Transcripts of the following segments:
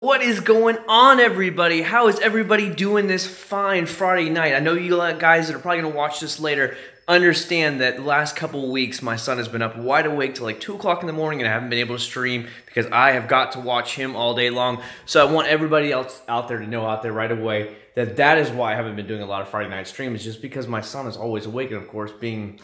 What is going on, everybody? How is everybody doing this fine Friday night? I know you guys that are probably going to watch this later understand that the last couple of weeks my son has been up wide awake till like 2 o'clock in the morning and I haven't been able to stream because I have got to watch him all day long. So I want everybody else out there to know out there right away that that is why I haven't been doing a lot of Friday night streams, just because my son is always awake, and of course, being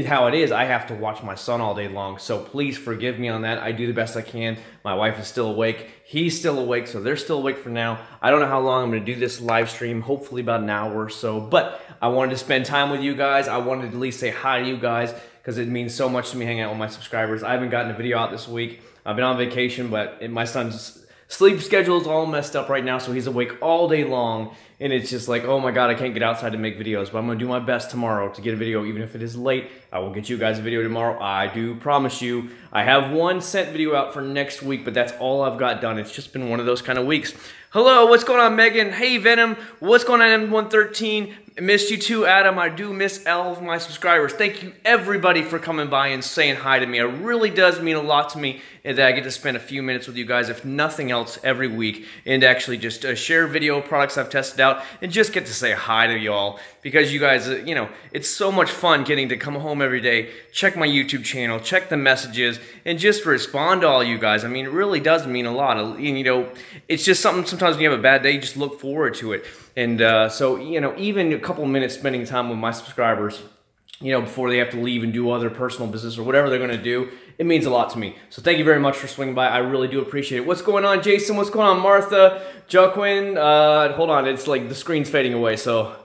how it is, I have to watch my son all day long. So please forgive me on that. I do the best I can. My wife is still awake. He's still awake, so they're still awake for now. I don't know how long I'm going to do this live stream, hopefully about an hour or so. But I wanted to spend time with you guys. I wanted to at least say hi to you guys because it means so much to me hanging out with my subscribers. I haven't gotten a video out this week. I've been on vacation, but my son's sleep schedule is all messed up right now, so he's awake all day long. And it's just like, oh my God, I can't get outside to make videos, but I'm going to do my best tomorrow to get a video, even if it is late. I will get you guys a video tomorrow. I do promise you. I have one sent video out for next week, but that's all I've got done. It's just been one of those kind of weeks. Hello, what's going on, Megan? Hey, Venom. What's going on, M113? I missed you too, Adam. I do miss all of my subscribers. Thank you, everybody, for coming by and saying hi to me. It really does mean a lot to me that I get to spend a few minutes with you guys, if nothing else, every week, and actually just share video products I've tested out and just get to say hi to y'all, because you guys, you know, it's so much fun getting to come home every day, check my YouTube channel, check the messages, and just respond to all you guys. I mean, it really does mean a lot. And, you know, it's just something sometimes when you have a bad day, you just look forward to it. And so, you know, even a couple minutes spending time with my subscribers, you know, before they have to leave and do other personal business or whatever they're going to do, it means a lot to me. So thank you very much for swinging by. I really do appreciate it. What's going on, Jason? What's going on, Martha? Joaquin? Hold on. It's like the screen's fading away, so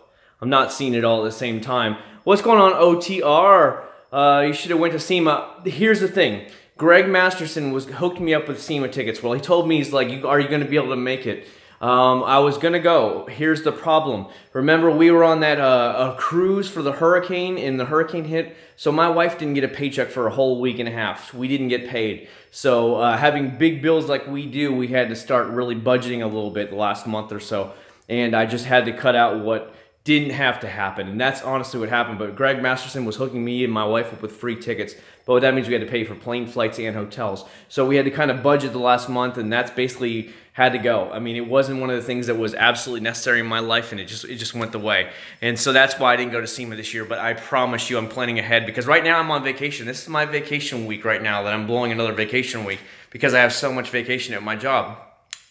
I'm not seeing it all at the same time. What's going on, OTR? You should have went to SEMA. Here's the thing. Greg Masterson hooked me up with SEMA tickets. Well, he told me, he's like, are you going to be able to make it? I was going to go. Here's the problem. Remember, we were on that a cruise for the hurricane, and the hurricane hit, so my wife didn't get a paycheck for a whole week and a half. We didn't get paid. So having big bills like we do, we had to start really budgeting a little bit the last month or so, and I just had to cut out what didn't have to happen, and that's honestly what happened. But Greg Masterson was hooking me and my wife up with free tickets, but what that means, we had to pay for plane flights and hotels. So we had to kind of budget the last month, and that's basically had to go. I mean, it wasn't one of the things that was absolutely necessary in my life, and it just went the way. And so that's why I didn't go to SEMA this year, but I promise you I'm planning ahead, because right now I'm on vacation. This is my vacation week right now, that I'm blowing another vacation week because I have so much vacation at my job.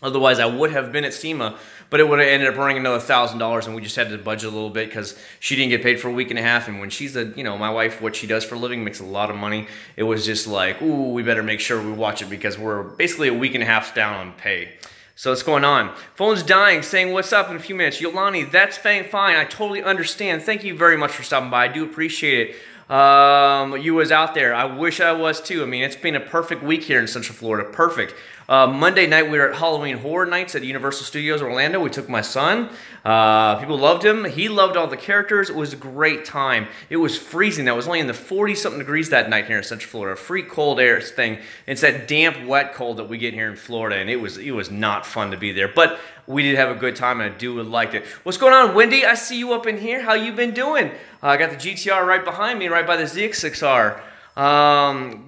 Otherwise, I would have been at SEMA, but it would have ended up running another $1,000, and we just had to budget a little bit because she didn't get paid for a week and a half. And when she's you know, my wife, what she does for a living makes a lot of money. It was just like, ooh, we better make sure we watch it because we're basically a week and a half down on pay. So what's going on? Phone's dying, saying what's up in a few minutes. Yolani, that's fine. I totally understand. Thank you very much for stopping by. I do appreciate it. You was out there. I wish I was too. I mean, it's been a perfect week here in Central Florida. Perfect. Monday night, we were at Halloween Horror Nights at Universal Studios Orlando. We took my son. People loved him. He loved all the characters. It was a great time. It was freezing. That was only in the 40-something degrees that night here in Central Florida. Free cold air thing. It's that damp, wet cold that we get here in Florida, and it was not fun to be there. But we did have a good time, and I do like it. What's going on, Wendy? I see you up in here. How you been doing? I got the GTR right behind me, right by the ZX6R.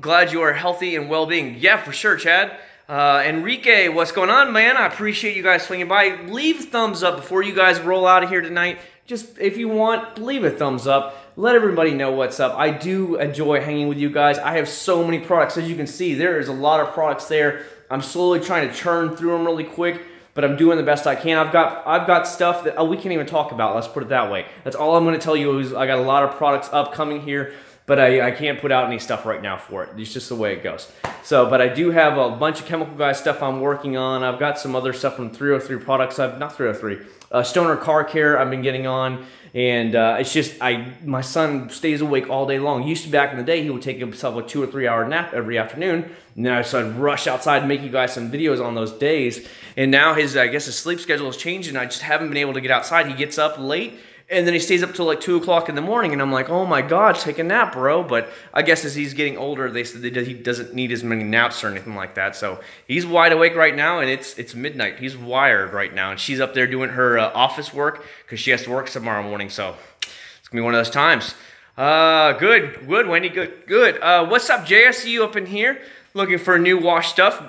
Glad you are healthy and well-being. Yeah, for sure, Chad. Enrique, what's going on, man? I appreciate you guys swinging by. Leave a thumbs up before you guys roll out of here tonight. Just, if you want, leave a thumbs up. Let everybody know what's up. I do enjoy hanging with you guys. I have so many products. As you can see, there is a lot of products there. I'm slowly trying to churn through them really quick, but I'm doing the best I can. I've got stuff that we can't even talk about. Let's put it that way. That's all I'm going to tell you is I got a lot of products upcoming here, but I can't put out any stuff right now for it. It's just the way it goes. So, but I do have a bunch of Chemical Guy stuff I'm working on. I've got some other stuff from 303 products. Not 303. Stoner Car Care I've been getting on. And it's just, my son stays awake all day long. Used to, back in the day, he would take himself a 2 or 3 hour nap every afternoon. And then I'd rush outside and make you guys some videos on those days. And now I guess his sleep schedule has changed, and I just haven't been able to get outside. He gets up late, and then he stays up till like 2 o'clock in the morning, and I'm like, oh my God, take a nap, bro. But I guess as he's getting older, they said that he doesn't need as many naps or anything like that. So he's wide awake right now, and it's midnight. He's wired right now, and she's up there doing her office work because she has to work tomorrow morning. So it's gonna be one of those times. Good, Wendy, good. What's up, Jay? I see you up in here looking for new wash stuff.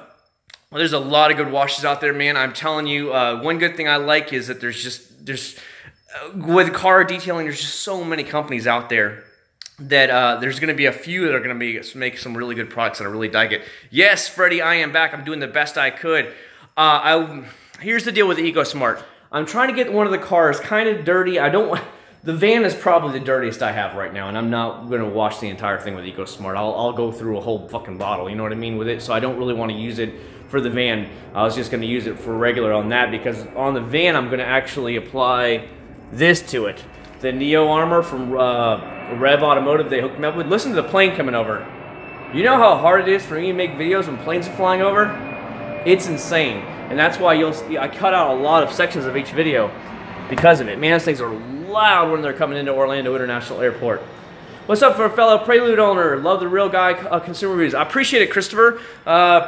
Well, there's a lot of good washes out there, man. I'm telling you, one good thing I like is that with car detailing, there's just so many companies out there that there's going to be a few that are going to make some really good products, and I really like it. Yes, Freddie, I am back. I'm doing the best I could. Here's the deal with the EcoSmart. I'm trying to get one of the cars kind of dirty. The van is probably the dirtiest I have right now, and I'm not going to wash the entire thing with EcoSmart. I'll go through a whole fucking bottle, you know what I mean, with it, so I don't really want to use it for the van. I was just going to use it for regular on that, because on the van, I'm going to actually apply this to it. The Neo Armor from Rev Automotive, they hooked me up with. Listen to the plane coming over. You know how hard it is for me to make videos when planes are flying over? It's insane. And that's why you'll see I cut out a lot of sections of each video because of it. Man, those things are loud when they're coming into Orlando International Airport. What's up for a fellow Prelude owner? Love the Real Guy consumer reviews. I appreciate it, Christopher.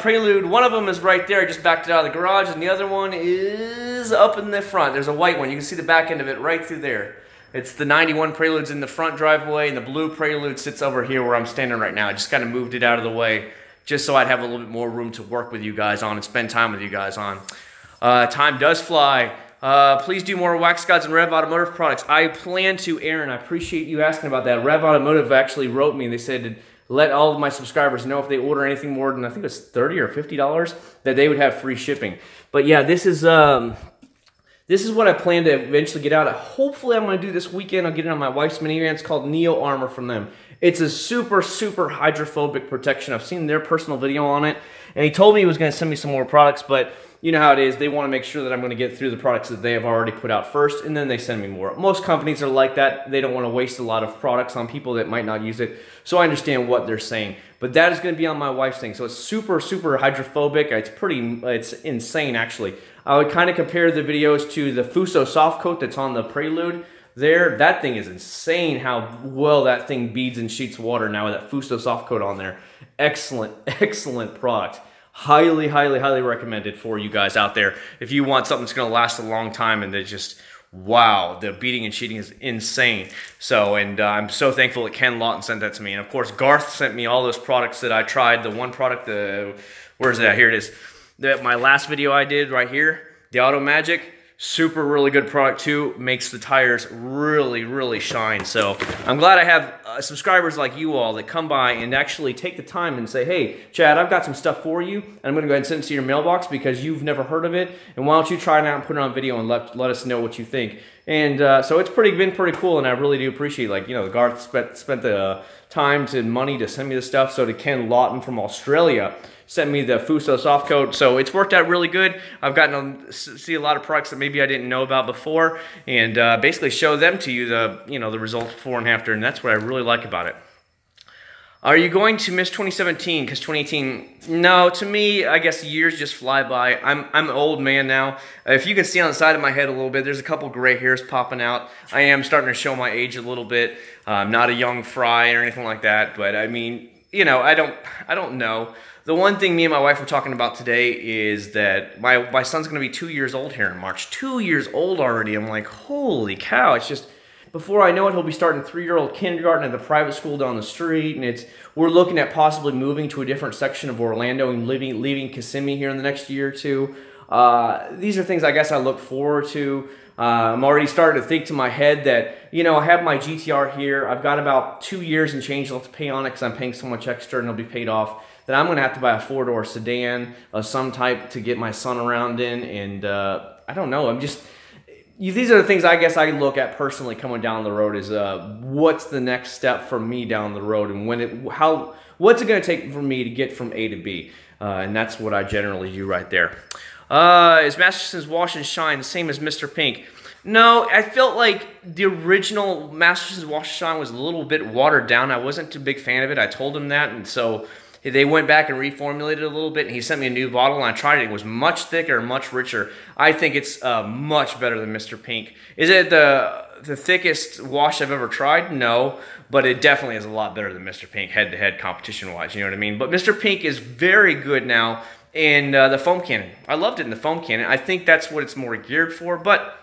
Prelude, one of them is right there. I just backed it out of the garage, and the other one is up in the front. There's a white one. You can see the back end of it right through there. It's the 91 Prelude's in the front driveway, and the blue Prelude sits over here where I'm standing right now. I just kind of moved it out of the way just so I'd have a little bit more room to work with you guys on and spend time with you guys on. Time does fly. Please do more Wax Gods and Rev Automotive products. I plan to, Aaron. I appreciate you asking about that. Rev Automotive actually wrote me, and they said, let all of my subscribers know if they order anything more than, I think it's $30 or $50, that they would have free shipping. But yeah, this is what I plan to eventually get out. Hopefully I'm going to do this weekend. I'll get it on my wife's minivan. It's called Neo Armor from them. It's a super, super hydrophobic protection. I've seen their personal video on it, and he told me he was going to send me some more products, but you know how it is. They want to make sure that I'm going to get through the products that they have already put out first, and then they send me more. Most companies are like that. They don't want to waste a lot of products on people that might not use it, so I understand what they're saying. But that is going to be on my wife's thing, so it's super, super hydrophobic. It's insane, actually. I would kind of compare the videos to the Fuso soft coat that's on the Prelude there. That thing is insane how well that thing beads and sheets water now with that Fuso soft coat on there. Excellent, excellent product. Highly, highly, highly recommended for you guys out there. If you want something that's going to last a long time and they just, wow, the beading and sheeting is insane. So, and I'm so thankful that Ken Lawton sent that to me. And of course, Garth sent me all those products that I tried. The one product, where is it? Here it is. My last video I did right here, the Auto Magic. Super, really good product too. Makes the tires really, really shine. So I'm glad I have subscribers like you all that come by and actually take the time and say, hey, Chad, I've got some stuff for you, and I'm going to go ahead and send it to your mailbox because you've never heard of it, and why don't you try it out and put it on video and let us know what you think. And so it's been pretty cool, and I really do appreciate, like, you know, Garth spent the time and money to send me this stuff. So to Ken Lawton from Australia, sent me the Fuso soft coat, so it's worked out really good. I've gotten to see a lot of products that maybe I didn't know about before, and basically show them to you, the results before and after, and that's what I really like about it. Are you going to miss 2017? Because 2018, no, to me, I guess years just fly by. I'm an old man now. If you can see on the side of my head a little bit, there's a couple gray hairs popping out. I am starting to show my age a little bit. I'm not a young fry or anything like that, but I mean, you know, I don't know. The one thing me and my wife were talking about today is that my son's going to be 2 years old here in March. 2 years old already. I'm like, holy cow. It's just, before I know it, he'll be starting 3-year-old kindergarten at the private school down the street. And we're looking at possibly moving to a different section of Orlando and leaving Kissimmee here in the next year or two. These are things I guess I look forward to. I'm already starting to think to my head that, you know, I have my GTR here. I've got about 2 years and change left to pay on it because I'm paying so much extra and it'll be paid off. That I'm going to have to buy a 4-door sedan of some type to get my son around in. And I don't know. These are the things I guess I look at personally coming down the road is what's the next step for me down the road, and what's it going to take for me to get from A to B. And that's what I generally do right there. Is Masterson's Wash and Shine the same as Mr. Pink? No, I felt like the original Masterson's Wash and Shine was a little bit watered down. I wasn't too big fan of it. I told him that, and so they went back and reformulated it a little bit, and he sent me a new bottle, and I tried it. It was much thicker and much richer. I think it's much better than Mr. Pink. Is it the thickest wash I've ever tried? No, but it definitely is a lot better than Mr. Pink head-to-head competition-wise, you know what I mean? But Mr. Pink is very good now in the foam cannon. I loved it in the foam cannon. I think that's what it's more geared for, but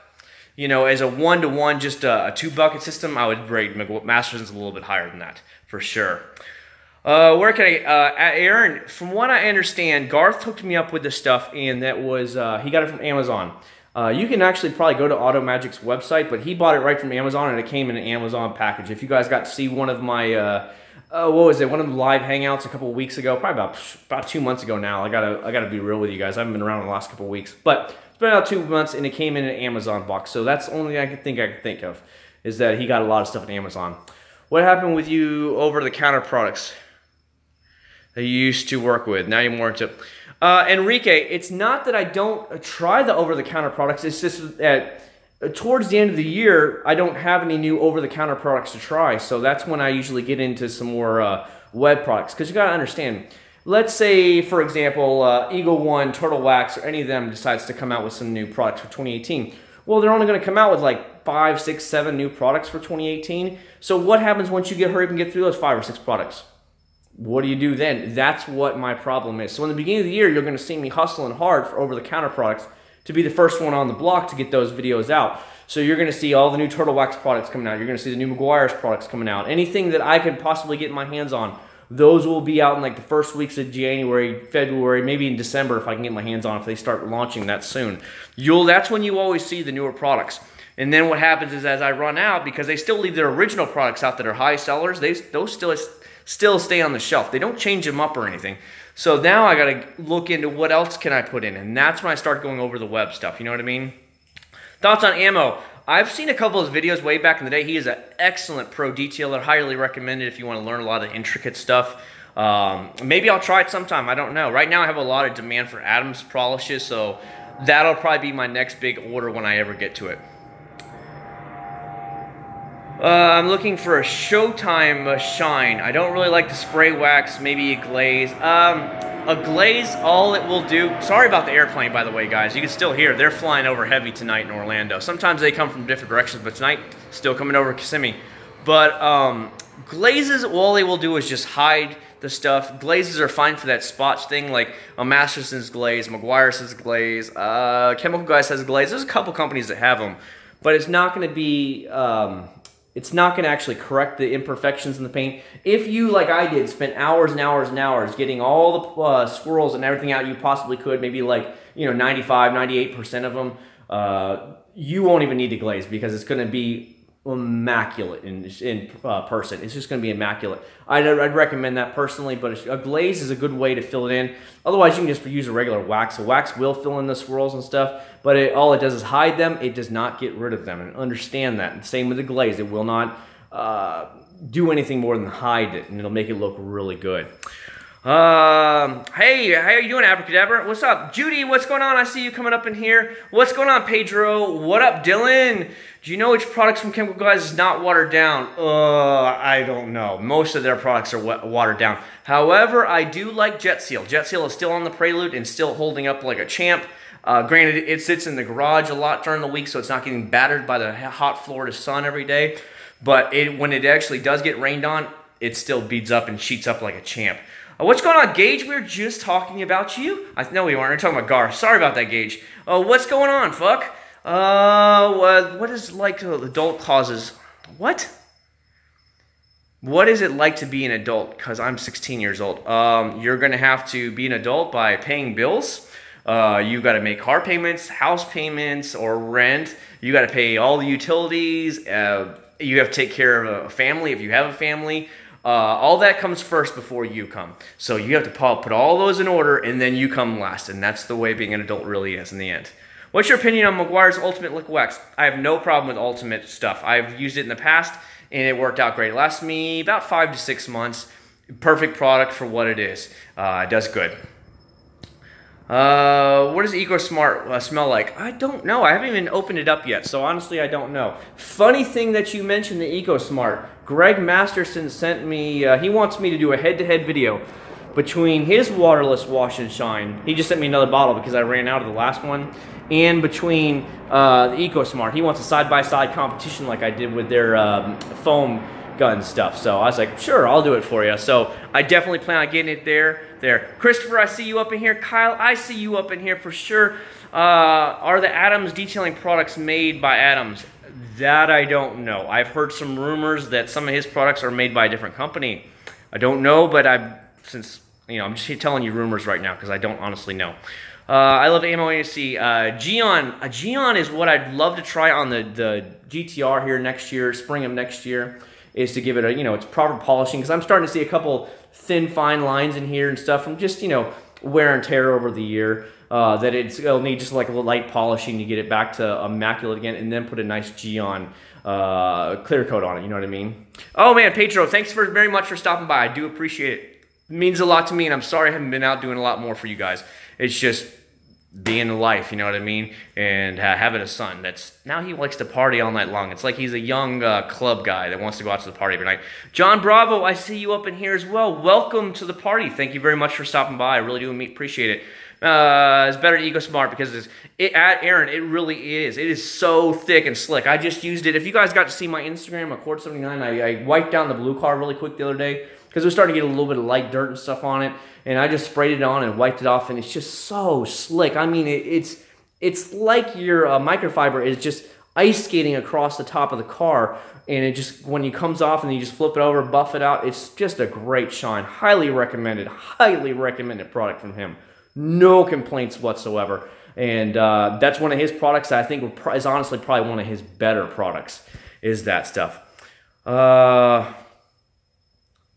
you know, as a one-to-one, just a 2-bucket system, I would rate Masterson's a little bit higher than that, for sure. Where can Aaron, from what I understand, Garth hooked me up with this stuff, and that was, he got it from Amazon. You can actually probably go to Automagic's website, but he bought it right from Amazon, and it came in an Amazon package. If you guys got to see one of my, what was it, one of the live hangouts a couple of weeks ago, probably about 2 months ago now. I gotta be real with you guys. I haven't been around the last couple of weeks, but it's been about 2 months, and it came in an Amazon box. So that's the only thing I can think of, is that he got a lot of stuff at Amazon. What happened with you over-the-counter products that you used to work with? Now you're more into Enrique, it's not that I don't try the over-the-counter products. It's just that towards the end of the year, I don't have any new over-the-counter products to try. So that's when I usually get into some more web products. Because you got to understand, let's say, for example, Eagle One, Turtle Wax, or any of them decides to come out with some new products for 2018. Well, they're only going to come out with like 5, 6, 7 new products for 2018. So what happens once you hurry up and get through those 5 or 6 products? What do you do then? That's what my problem is. So in the beginning of the year, you're going to see me hustling hard for over-the-counter products to be the first one on the block to get those videos out. So you're going to see all the new Turtle Wax products coming out. You're going to see the new Meguiar's products coming out. Anything that I can possibly get my hands on, those will be out in like the first weeks of January, February, maybe in December if I can get my hands on if they start launching that soon. That's when you always see the newer products. And then what happens is as I run out, because they still leave their original products out that are high sellers, those still stay on the shelf. They don't change them up or anything. So now I got to look into what else can I put in, and that's when I start going over the web stuff. You know what I mean? Thoughts on ammo? I've seen a couple of his videos way back in the day. He is an excellent pro detailer. Highly recommended if you want to learn a lot of the intricate stuff. Maybe I'll try it sometime. I don't know. Right now I have a lot of demand for Adams polishes, so that'll probably be my next big order when I ever get to it. I'm looking for a Showtime shine. I don't really like the spray wax, maybe a glaze. A glaze, all it will do... Sorry about the airplane, by the way, guys. You can still hear. They're flying over heavy tonight in Orlando. Sometimes they come from different directions, but tonight, still coming over Kissimmee. But glazes, all they will do is just hide the stuff. Glazes are fine for that spots thing, like a Masterson's glaze, Meguiar's glaze, Chemical Guys has glaze. There's a couple companies that have them, but it's not going to be... it's not going to actually correct the imperfections in the paint. If you, like I did, spent hours and hours and hours getting all the swirls and everything out you possibly could, maybe like, 95, 98% of them, you won't even need to glaze because it's going to be immaculate in person. It's just going to be immaculate. I'd recommend that personally, but a glaze is a good way to fill it in. Otherwise, you can just use a regular wax. A wax will fill in the swirls and stuff, but all it does is hide them. It does not get rid of them, and understand that. And same with the glaze. It will not do anything more than hide it, and it'll make it look really good. Hey, how you doing, Abracadabra? What's up? Judy, what's going on? I see you coming up in here. What's going on, Pedro? What up, Dylan? Do you know which products from Chemical Guys is not watered down? I don't know. Most of their products are watered down. However, I do like Jet Seal. Jet Seal is still on the Prelude and still holding up like a champ. Granted, it sits in the garage a lot during the week, so it's not getting battered by the hot Florida sun every day. But when it actually does get rained on, it still beads up and sheets up like a champ. What's going on, Gage? We were just talking about you. No, we weren't. We were talking about Gar. Sorry about that, Gage. What's going on, fuck? What is like adult causes? What? What is it like to be an adult? Because I'm 16 years old. You're going to have to be an adult by paying bills. You've got to make car payments, house payments, or rent. You got to pay all the utilities. You have to take care of a family if you have a family. All that comes first before you come. So you have to put all those in order, and then you come last. And that's the way being an adult really is in the end. What's your opinion on Meguiar's Ultimate Liquid Wax? I have no problem with Ultimate stuff. I've used it in the past, and it worked out great. It lasts me about 5 to 6 months. Perfect product for what it is. It does good. What does EcoSmart smell like? I don't know. I haven't even opened it up yet, so honestly, I don't know. Funny thing that you mentioned the EcoSmart. Greg Masterson sent me, he wants me to do a head-to-head video between his waterless wash and shine. He just sent me another bottle because I ran out of the last one. And between the EcoSmart. He wants a side-by-side competition like I did with their foam gun stuff. So I was like, sure, I'll do it for you. So I definitely plan on getting it there. Christopher, I see you up in here. Kyle, I see you up in here for sure. Are the Adams detailing products made by Adams? That I don't know. I've heard some rumors that some of his products are made by a different company. I don't know, but I'm just telling you rumors right now because I don't honestly know. I love ammo AC. Geon is what I'd love to try on the GTR here next year, spring of next year, is to give it its proper polishing, because I'm starting to see a couple thin, fine lines in here and stuff from just, wear and tear over the year, that it'll need just like a light polishing to get it back to immaculate again, and then put a nice Geon clear coat on it, you know what I mean? Oh man, Pedro, thanks very much for stopping by. I do appreciate it. It means a lot to me, and I'm sorry I haven't been out doing a lot more for you guys. It's just being life, you know what I mean? And having a son now he likes to party all night long. It's like he's a young club guy that wants to go out to the party every night. John Bravo, I see you up in here as well. Welcome to the party. Thank you very much for stopping by. I really do appreciate it. It's better to Ego Smart because Aaron, it really is. It is so thick and slick. I just used it. If you guys got to see my Instagram, Accord79, I wiped down the blue car really quick the other day because it was starting to get a little bit of light dirt and stuff on it. And I just sprayed it on and wiped it off, and it's just so slick. I mean, it's like your microfiber is just ice skating across the top of the car, and it just, when it comes off and you just flip it over, buff it out, it's just a great shine. Highly recommended product from him. No complaints whatsoever. And that's one of his products that I think is honestly probably one of his better products, is that stuff.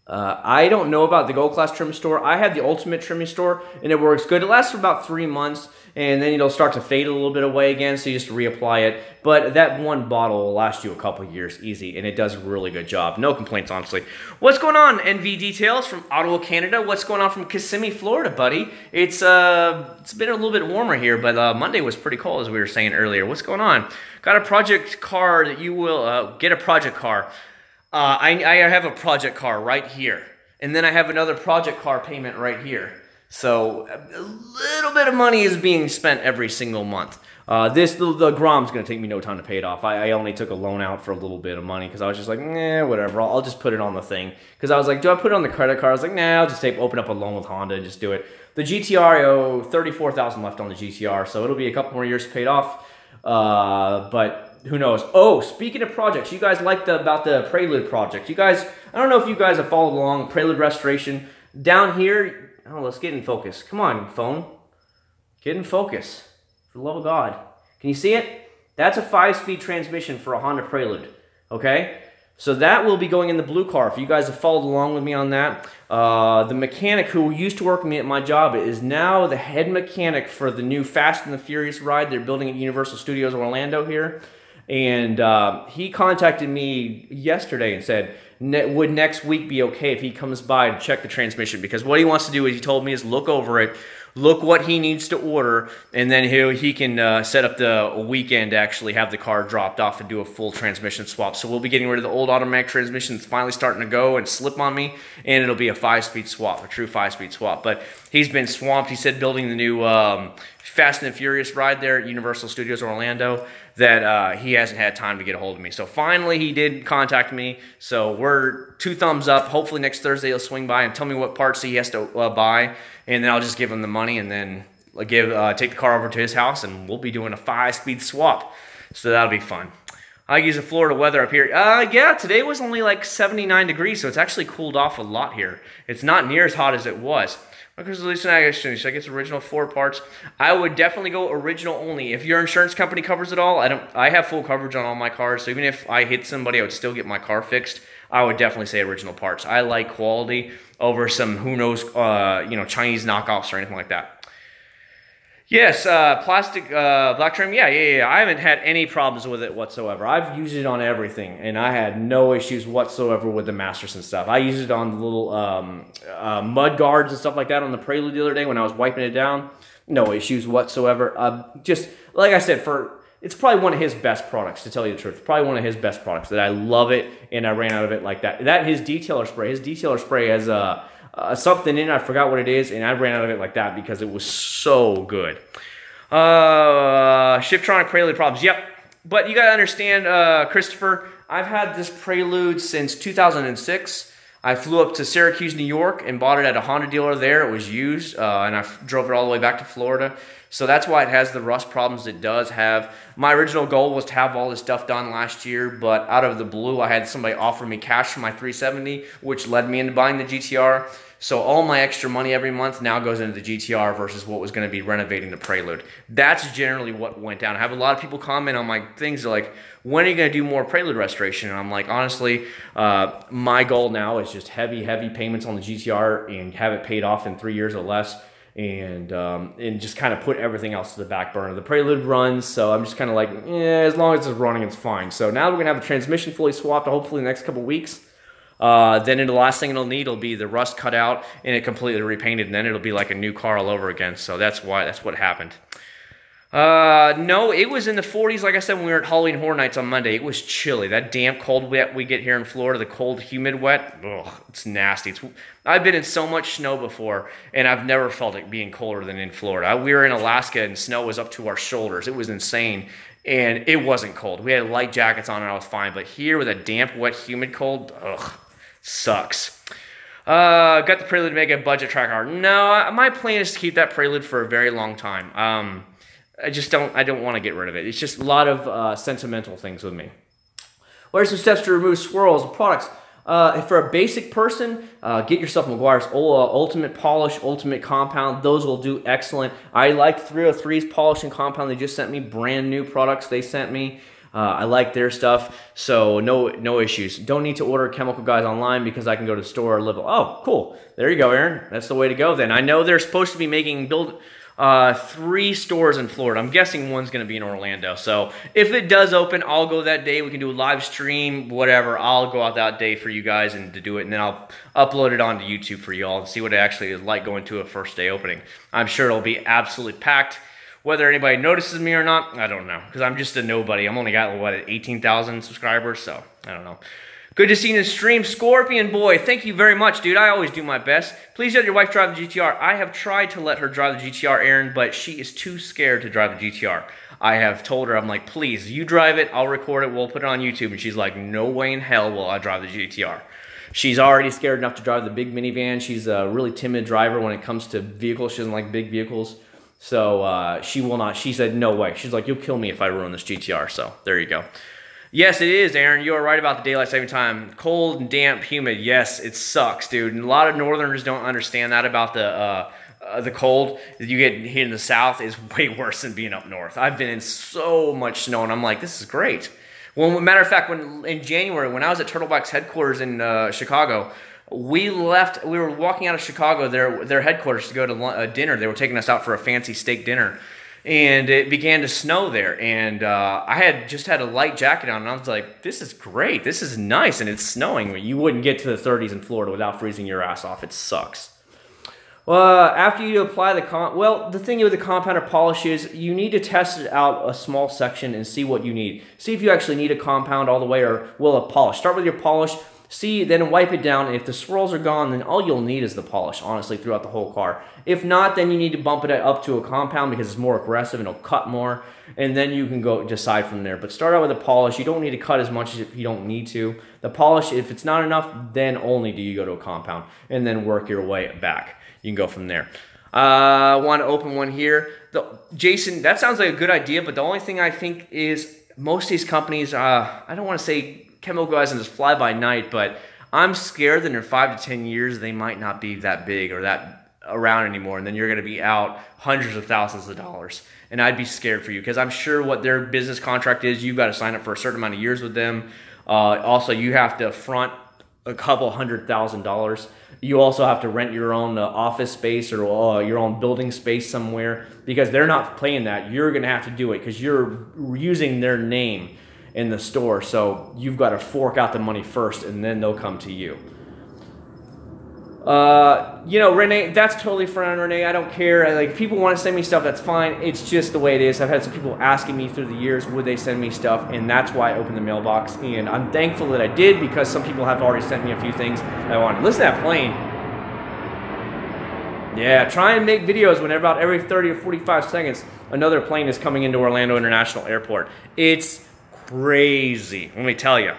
I don't know about the Gold Class Trim Store. I have the Ultimate Trimming Store, and it works good. It lasts for about 3 months, and then it'll start to fade a little bit away again, so you just reapply it. But that one bottle will last you a couple years easy, and it does a really good job. No complaints, honestly. What's going on, NV Details from Ottawa, Canada? What's going on from Kissimmee, Florida, buddy? It's been a little bit warmer here, but Monday was pretty cold, as we were saying earlier. What's going on? Got a project car that you will get a project car. I have a project car right here, and then I have another project car payment right here. So a little bit of money is being spent every single month. The Grom's going to take me no time to pay it off. I only took a loan out for a little bit of money because I was just like, whatever. I'll just put it on the thing. Because I was like, do I put it on the credit card? I was like, nah, I'll just open up a loan with Honda and just do it. The GTR, I owe $34,000 left on the GTR, so it'll be a couple more years paid off. But who knows? Oh, speaking of projects, you guys liked about the Prelude project. You guys, I don't know if you guys have followed along, Prelude restoration. Down here, oh, let's get in focus. Come on, phone. Get in focus. For the love of God. Can you see it? That's a 5-speed transmission for a Honda Prelude. Okay? So that will be going in the blue car. If you guys have followed along with me on that, the mechanic who used to work with me at my job is now the head mechanic for the new Fast and the Furious ride they're building at Universal Studios Orlando here. And he contacted me yesterday and said, would next week be okay if he comes by to check the transmission? Because what he wants to do, is he told me, is look over it, look what he needs to order, and then he can set up the weekend to actually have the car dropped off and do a full transmission swap. So we'll be getting rid of the old automatic transmission that's finally starting to go and slip on me, and it'll be a 5-speed swap, a true 5-speed swap. But he's been swamped. He said building the new Fast and the Furious ride there at Universal Studios Orlando, that he hasn't had time to get a hold of me. So finally he did contact me, so we're 2 thumbs up. Hopefully next Thursday he'll swing by and tell me what parts he has to buy, and then I'll just give him the money, and then take the car over to his house, and we'll be doing a 5-speed swap. So that'll be fun. I use the Florida weather up here. Yeah, today was only like 79 degrees, so it's actually cooled off a lot here. It's not near as hot as it was. Because at least should I get original 4 parts? I would definitely go original only. If your insurance company covers it all, I have full coverage on all my cars, so even if I hit somebody, I would still get my car fixed. I would definitely say original parts. I like quality over some who knows Chinese knockoffs or anything like that. Yes, plastic black trim. Yeah. I haven't had any problems with it whatsoever. I've used it on everything, and I had no issues whatsoever with the Masterson stuff. I used it on the little mud guards and stuff like that on the Prelude the other day when I was wiping it down. No issues whatsoever. Just like I said, it's probably one of his best products, to tell you the truth. Probably one of his best products that I love it, and I ran out of it like that. That his detailer spray. His detailer spray has something in it, I forgot what it is, and I ran out of it like that because it was so good. Shiftronic Prelude problems. Yep. But you got to understand, Christopher, I've had this Prelude since 2006. I flew up to Syracuse, New York, and bought it at a Honda dealer there. It was used, and I drove it all the way back to Florida. So that's why it has the rust problems it does have. My original goal was to have all this stuff done last year, but out of the blue, I had somebody offer me cash for my 370, which led me into buying the GTR. So all my extra money every month now goes into the GTR versus what was going to be renovating the Prelude. That's generally what went down. I have a lot of people comment on my things. They're like, when are you going to do more Prelude restoration? And I'm like, honestly, my goal now is just heavy payments on the GTR and have it paid off in 3 years or less. And just kind of put everything else to the back burner. The Prelude runs, so I'm just kind of like, as long as it's running, it's fine. So now we're going to have the transmission fully swapped, hopefully in the next couple weeks. Then the last thing it'll need will be the rust cut out and it completely repainted, and then it'll be like a new car all over again. So that's what happened. No, it was in the 40s, like I said, when we were at Halloween Horror Nights on Monday. It was chilly. That damp, cold wet we get here in Florida, the cold, humid wet, ugh, it's nasty. I've been in so much snow before, and I've never felt it being colder than in Florida. We were in Alaska, and snow was up to our shoulders. It was insane, and it wasn't cold. We had light jackets on, and I was fine. But here with a damp, wet, humid cold, ugh. Sucks. Got the Prelude to make a budget track car. No, my plan is to keep that Prelude for a very long time. I don't want to get rid of it. It's just a lot of sentimental things with me. What are some steps to remove swirls and products? For a basic person, get yourself Meguiar's Ultimate Polish, Ultimate Compound. Those will do excellent. I like 303's Polish and Compound. They just sent me brand new products they sent me. I like their stuff, so no issues. Don't need to order Chemical Guys online because I can go to the store or live. Oh, cool. There you go, Aaron. That's the way to go then. I know they're supposed to be build 3 stores in Florida. I'm guessing one's going to be in Orlando. So if it does open, I'll go that day. We can do a live stream, whatever. I'll go out that day for you guys and to do it, and then I'll upload it onto YouTube for you all and see what it actually is like going to a first day opening. I'm sure it'll be absolutely packed. Whether anybody notices me or not, I don't know, because I'm just a nobody. I'm only got, what, 18,000 subscribers, so I don't know. Good to see you in the stream. Scorpion Boy, thank you very much, dude. I always do my best. Please let your wife drive the GTR. I have tried to let her drive the GTR, Aaron, but she is too scared to drive the GTR. I have told her, I'm like, please, you drive it, I'll record it, we'll put it on YouTube. And she's like, no way in hell will I drive the GTR. She's already scared enough to drive the big minivan. She's a really timid driver when it comes to vehicles. She doesn't like big vehicles. So she will not. She said, no way. She's like, you'll kill me if I ruin this GTR. So there you go. Yes, it is, Aaron. You are right about the daylight saving time. Cold and damp, humid. Yes, it sucks, dude. And a lot of Northerners don't understand that about the cold that you get here in the South is way worse than being up north. I've been in so much snow, and I'm like, this is great. Well, matter of fact, in January, when I was at Turtleback's headquarters in Chicago, we were walking out of Chicago, their headquarters, to go to dinner. They were taking us out for a fancy steak dinner. And it began to snow there. And I had just had a light jacket on. And I was like, this is great. This is nice. And it's snowing. You wouldn't get to the 30s in Florida without freezing your ass off. It sucks. After you apply the thing with the compound or polish is you need to test it out a small section and see what you need. See if you actually need a compound all the way or will a polish. Start with your polish. See, then wipe it down. If the swirls are gone, then all you'll need is the polish, honestly, throughout the whole car. If not, then you need to bump it up to a compound because it's more aggressive and it'll cut more, and then you can go decide from there. But start out with a polish. You don't need to cut as much as if you don't need to. The polish, if it's not enough, then only do you go to a compound, and then work your way back. You can go from there. I want to open one here. Jason, that sounds like a good idea, but the only thing I think is most of these companies, I don't want to say Chemical Guys and just fly by night, but I'm scared that in 5 to 10 years they might not be that big or that around anymore, and then you're going to be out hundreds of thousands of dollars. And I'd be scared for you because I'm sure what their business contract is, you've got to sign up for a certain amount of years with them. Also, you have to front a couple $100,000. You also have to rent your own office space or your own building space somewhere because they're not paying that. You're going to have to do it because you're using their name in the store, so you've got to fork out the money first and then they'll come to you. Renee, that's totally fine, Renee. I don't care. Like, if people want to send me stuff, that's fine. It's just the way it is. I've had some people asking me through the years, would they send me stuff, and that's why I opened the mailbox, and I'm thankful that I did because some people have already sent me a few things I wanted. Listen to that plane. Yeah, try and make videos when about every 30 or 45 seconds another plane is coming into Orlando International Airport. It's crazy, let me tell you.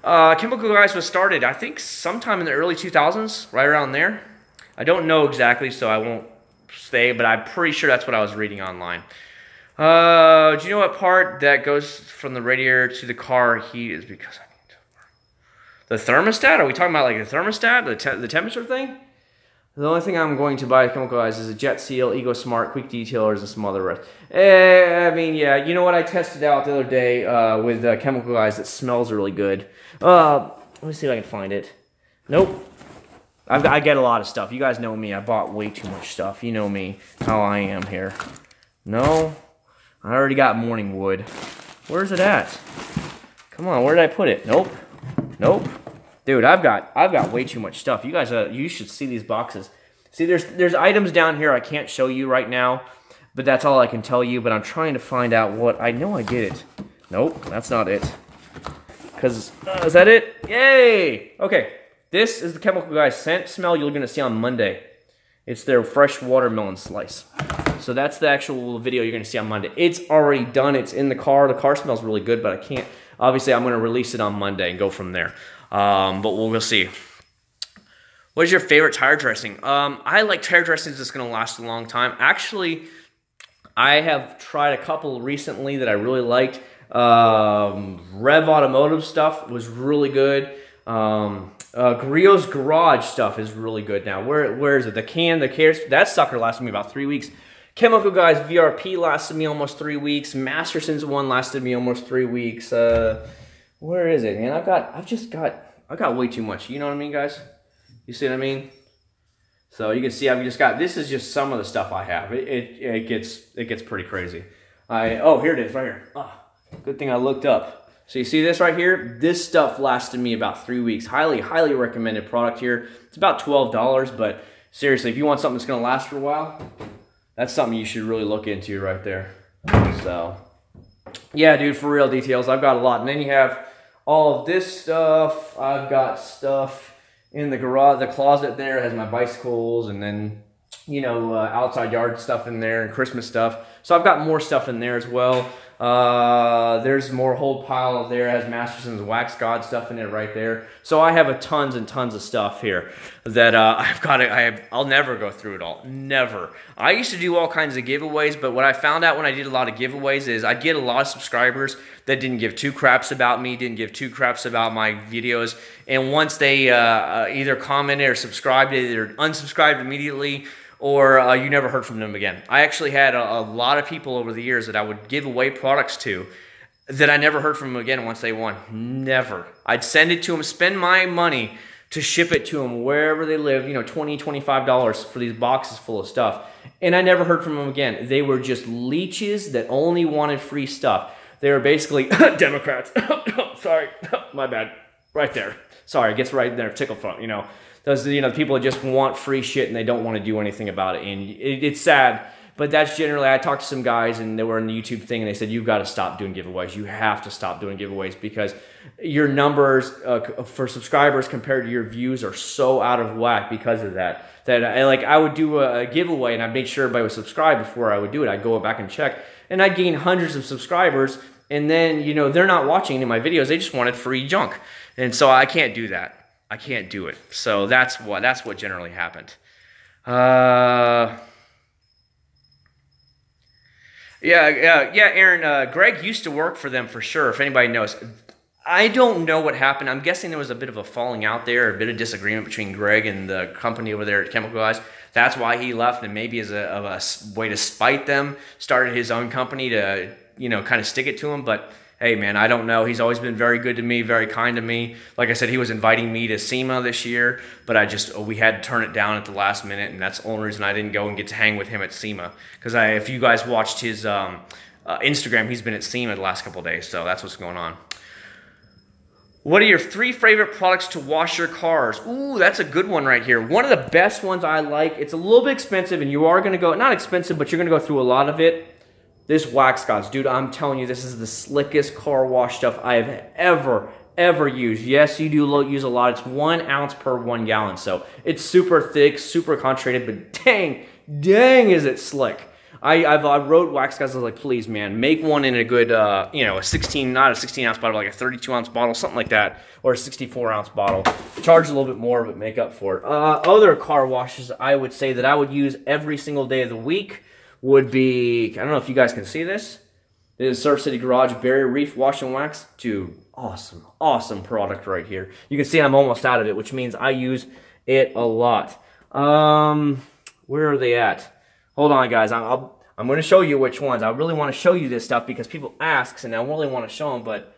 Chemical Guys was started, I think, sometime in the early 2000s, right around there. I don't know exactly, so I won't stay, but I'm pretty sure that's what I was reading online. Do you know what part that goes from the radiator to the car heat is because I need to work? The thermostat? Are we talking about like the thermostat, the temperature thing? The only thing I'm going to buy chemical guys is a Jet Seal, Ego Smart, Quick Detailers, and some other rest. I mean, yeah, you know what? I tested out the other day with chemical guys that smells really good. Let me see if I can find it. Nope. I get a lot of stuff. You guys know me. I bought way too much stuff. You know me, how I am here. No. I already got morning wood. Where's it at? Come on, where did I put it? Nope. Nope. Dude, I've got way too much stuff. You guys, you should see these boxes. See, there's items down here I can't show you right now, but that's all I can tell you. But I'm trying to find out what I know. I did it. Nope, that's not it. Cause is that it? Yay! Okay, this is the chemical guys scent smell you're gonna see on Monday. It's their fresh watermelon slice. So that's the actual video you're gonna see on Monday. It's already done. It's in the car. The car smells really good, but I can't. Obviously, I'm gonna release it on Monday and go from there. But we'll see. What is your favorite tire dressing? I like tire dressings that's going to last a long time. Actually, I have tried a couple recently that I really liked. Rev Automotive stuff was really good. Griot's Garage stuff is really good now. Where is it? The cares, that sucker lasted me about 3 weeks. Chemical Guys VRP lasted me almost 3 weeks. Masterson's one lasted me almost 3 weeks. Where is it, man? I got way too much. You know what I mean, guys? You see what I mean? So you can see I've just got, this is just some of the stuff I have. It gets pretty crazy. Oh, here it is, right here. Oh, good thing I looked up. So you see this right here? This stuff lasted me about 3 weeks. Highly recommended product here. It's about $12, but seriously, if you want something that's gonna last for a while, that's something you should really look into right there. So, yeah, dude, for real details, I've got a lot. And then you have all of this stuff. I've got stuff in the garage, the closet there has my bicycles, and then, you know, outside yard stuff in there and Christmas stuff. So I've got more stuff in there as well. There's more whole pile there. It has Masterson's Wax God stuff in it right there. So I have tons and tons of stuff here that I'll never go through it all. Never. I used to do all kinds of giveaways, but what I found out when I did a lot of giveaways is I'd get a lot of subscribers that didn't give two craps about me, didn't give two craps about my videos. And once they either commented or subscribed, they either unsubscribed immediately, or you never heard from them again. I actually had a lot of people over the years that I would give away products to that I never heard from them again once they won. Never. I'd send it to them, spend my money to ship it to them wherever they live, you know, $20, $25 for these boxes full of stuff. And I never heard from them again. They were just leeches that only wanted free stuff. They were basically Democrats. Sorry, my bad. Right there. Sorry, it gets right there, tickle front, you know. Those, you know, people that just want free shit and they don't want to do anything about it. And it's sad, but that's generally, I talked to some guys and they were in the YouTube thing and they said, you've got to stop doing giveaways. You have to stop doing giveaways because your numbers for subscribers compared to your views are so out of whack because of that. That I would do a giveaway and I'd make sure everybody was subscribed before I would do it. I'd go back and check and I'd gain hundreds of subscribers and then, you know, they're not watching any of my videos. They just wanted free junk. And so I can't do that. I can't do it. So that's what generally happened. Yeah, Aaron, Greg used to work for them for sure, if anybody knows. I don't know what happened. I'm guessing there was a bit of a falling out there, a bit of disagreement between Greg and the company over there at Chemical Guys. That's why he left, and maybe as a way to spite them, started his own company to, you know, kind of stick it to him. But hey, man, I don't know. He's always been very good to me, very kind to me. Like I said, he was inviting me to SEMA this year, but we had to turn it down at the last minute, and that's the only reason I didn't go and get to hang with him at SEMA. Because if you guys watched his Instagram, he's been at SEMA the last couple of days, so that's what's going on. What are your 3 favorite products to wash your cars? Ooh, that's a good one right here. One of the best ones I like, it's a little bit expensive, and you are going to go, not expensive, but you're going to go through a lot of it. This Wax Gods, dude, I'm telling you, this is the slickest car wash stuff I have ever used. Yes, you do use a lot. It's 1 ounce per 1 gallon, so it's super thick, super concentrated, but dang is it slick. I wrote Wax Guys, I was like, please, man, make one in a good, you know, a 16, not a 16-ounce bottle, like a 32-ounce bottle, something like that, or a 64-ounce bottle. Charge a little bit more, but make up for it. Other car washes I would say that I would use every single day of the week would be, I don't know if you guys can see this. This is Surf City Garage Barrier Reef Wash and Wax. Dude, awesome, awesome product right here. You can see I'm almost out of it, which means I use it a lot. Where are they at? Hold on, guys. I'm going to show you which ones. I really want to show you this stuff because people ask, and I really want to show them, but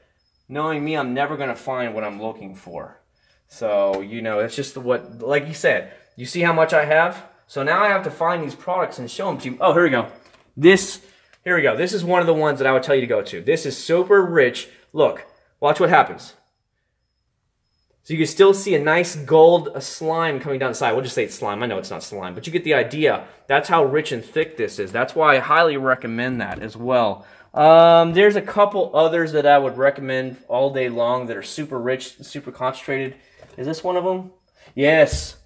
knowing me, I'm never going to find what I'm looking for. So, you know, it's just what, like you said, you see how much I have? So now I have to find these products and show them to you. Oh, here we go. Here we go. This is one of the ones that I would tell you to go to. This is super rich. Look, watch what happens. So you can still see a nice gold slime coming down the side. We'll just say it's slime. I know it's not slime, but you get the idea. That's how rich and thick this is. That's why I highly recommend that as well. There's a couple others that I would recommend all day long that are super rich, super concentrated. Is this one of them? Yes.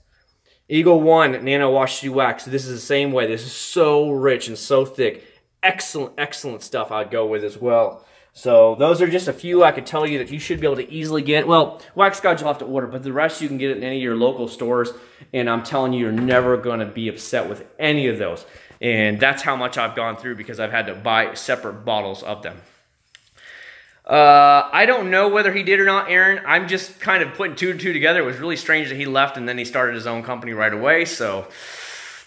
Eagle One Nano Washi Wax. This is the same way. This is so rich and so thick. Excellent, excellent stuff I'd go with as well. So those are just a few I could tell you that you should be able to easily get. Well, Wax Guys you'll have to order, but the rest you can get it in any of your local stores. And I'm telling you, you're never going to be upset with any of those. And that's how much I've gone through because I've had to buy separate bottles of them. I don't know whether he did or not, Aaron. I'm just kind of putting two and two together. It was really strange that he left and then he started his own company right away. So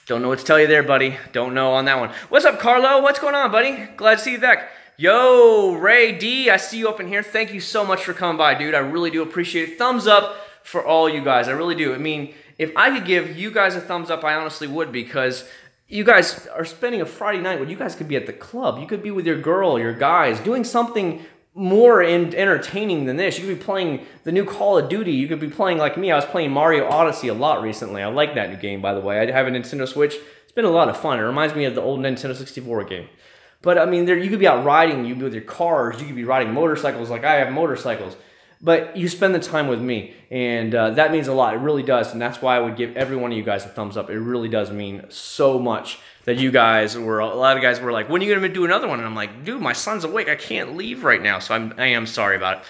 don't know what to tell you there, buddy. Don't know on that one. What's up, Carlo? What's going on, buddy? Glad to see you back. Yo, Ray D, I see you up in here. Thank you so much for coming by, dude. I really do appreciate it. Thumbs up for all you guys. I really do. I mean, if I could give you guys a thumbs up, I honestly would, because you guys are spending a Friday night when you guys could be at the club. You could be with your girl, your guys, doing something more entertaining than this. You could be playing the new Call of Duty. You could be playing like me. I was playing Mario Odyssey a lot recently. I like that new game, by the way. I have a Nintendo Switch. It's been a lot of fun. It reminds me of the old Nintendo 64 game. But I mean, you could be out riding. You could be with your cars. You could be riding motorcycles like I have motorcycles. But you spend the time with me, and that means a lot. It really does, and that's why I would give every one of you guys a thumbs up. It really does mean so much that you guys were, a lot of guys were like, when are you going to do another one? And I'm like, dude, my son's awake. I can't leave right now, so I am sorry about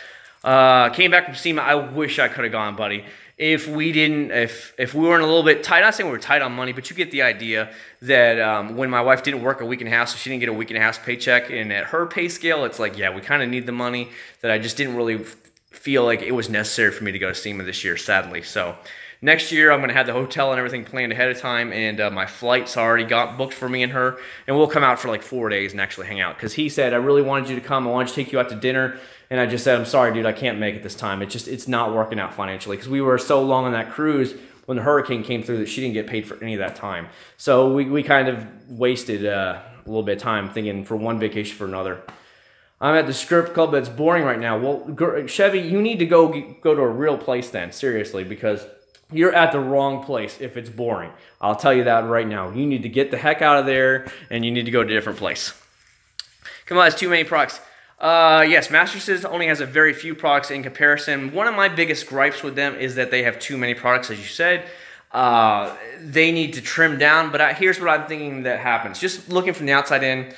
it. Came back from SEMA. I wish I could have gone, buddy. If we weren't a little bit tight, not saying we were tight on money, but you get the idea that when my wife didn't work a week and a half, so she didn't get a week and a half paycheck, and at her pay scale, it's like, yeah, we kind of need the money, that I just didn't really feel like it was necessary for me to go to SEMA this year, sadly. So next year, I'm going to have the hotel and everything planned ahead of time, and my flights already got booked for me and her, and we'll come out for like 4 days and actually hang out, because he said, I really wanted you to come. I wanted to take you out to dinner. And I just said, I'm sorry, dude, I can't make it this time. It's not working out financially, because we were so long on that cruise when the hurricane came through that she didn't get paid for any of that time. So we kind of wasted a little bit of time thinking for one vacation for another. I'm at the strip club that's boring right now. Well, Chevy, you need to go to a real place then, seriously, because you're at the wrong place if it's boring. I'll tell you that right now. You need to get the heck out of there, and you need to go to a different place. Come on, it's too many products. Yes, Masters's only has a very few products in comparison. One of my biggest gripes with them is that they have too many products, as you said. They need to trim down, but here's what I'm thinking that happens. Just looking from the outside in,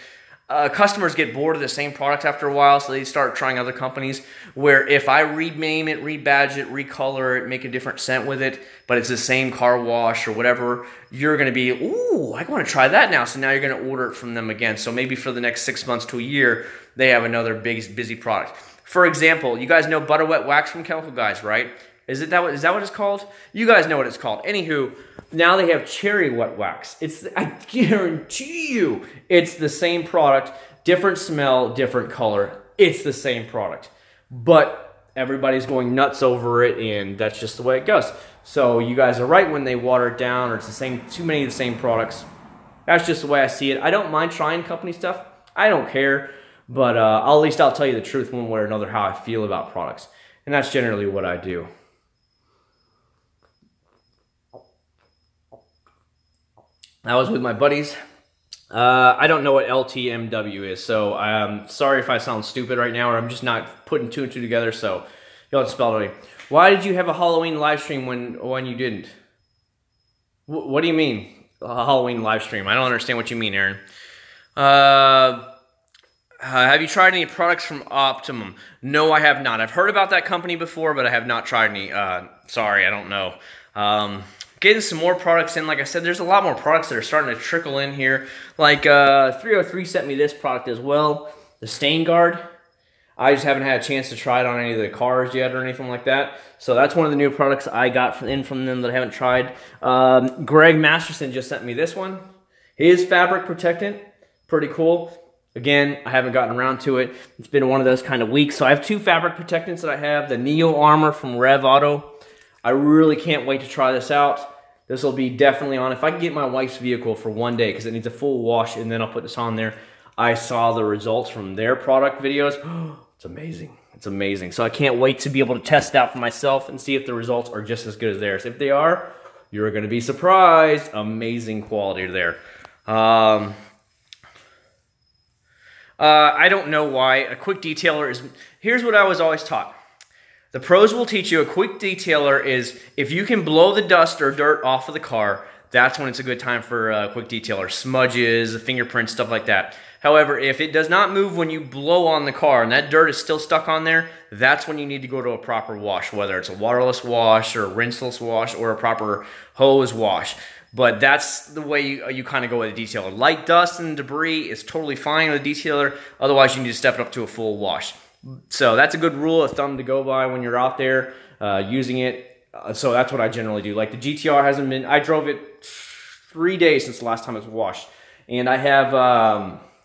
customers get bored of the same product after a while, so they start trying other companies, where if I rename it, rebadge it, recolor it, make a different scent with it, but it's the same car wash or whatever, you're going to be, ooh, I want to try that now. So now you're going to order it from them again. So maybe for the next 6 months to a year, they have another big, busy product. For example, you guys know Butter Wet Wax from Chemical Guys, right? Is that what it's called? You guys know what it's called. Anywho, now they have Cherry Wet Wax. I guarantee you, it's the same product, different smell, different color. It's the same product. But everybody's going nuts over it, and that's just the way it goes. So you guys are right when they water it down, or it's the same, too many of the same products. That's just the way I see it. I don't mind trying company stuff. I don't care. But at least I'll tell you the truth one way or another how I feel about products. And that's generally what I do. I was with my buddies. I don't know what LTMW is, so I'm sorry if I sound stupid right now, or I'm just not putting two and two together, so you'll have to spell it out. Why did you have a Halloween live stream when you didn't? What do you mean, a Halloween live stream? I don't understand what you mean, Aaron. Have you tried any products from Optimum? No, I have not. I've heard about that company before, but I have not tried any. Sorry, I don't know. Getting some more products in. Like I said, there's a lot more products that are starting to trickle in here. Like 303 sent me this product as well, the Stain Guard. I just haven't had a chance to try it on any of the cars yet or anything like that. So that's one of the new products I got from them that I haven't tried. Greg Masterson just sent me this one. His fabric protectant, pretty cool. Again, I haven't gotten around to it. It's been one of those kind of weeks. So I have two fabric protectants that I have. The Neo Armor from Rev Auto. I really can't wait to try this out. This will be definitely on. If I can get my wife's vehicle for one day, because it needs a full wash, and then I'll put this on there. I saw the results from their product videos. It's amazing. It's amazing. So I can't wait to be able to test it out for myself and see if the results are just as good as theirs. If they are, you're going to be surprised. Amazing quality there. I don't know why. A quick detailer is... Here's what I was always taught. The pros will teach you a quick detailer is if you can blow the dust or dirt off of the car, that's when it's a good time for a quick detailer. Smudges, fingerprints, stuff like that. However, if it does not move when you blow on the car and that dirt is still stuck on there, that's when you need to go to a proper wash, whether it's a waterless wash or a rinseless wash or a proper hose wash. But that's the way you kind of go with a detailer. Light dust and debris is totally fine with a detailer. Otherwise, you need to step it up to a full wash. So that's a good rule of thumb to go by when you're out there using it. So that's what I generally do. Like the GTR hasn't been... I drove it 3 days since the last time it was washed. And I have...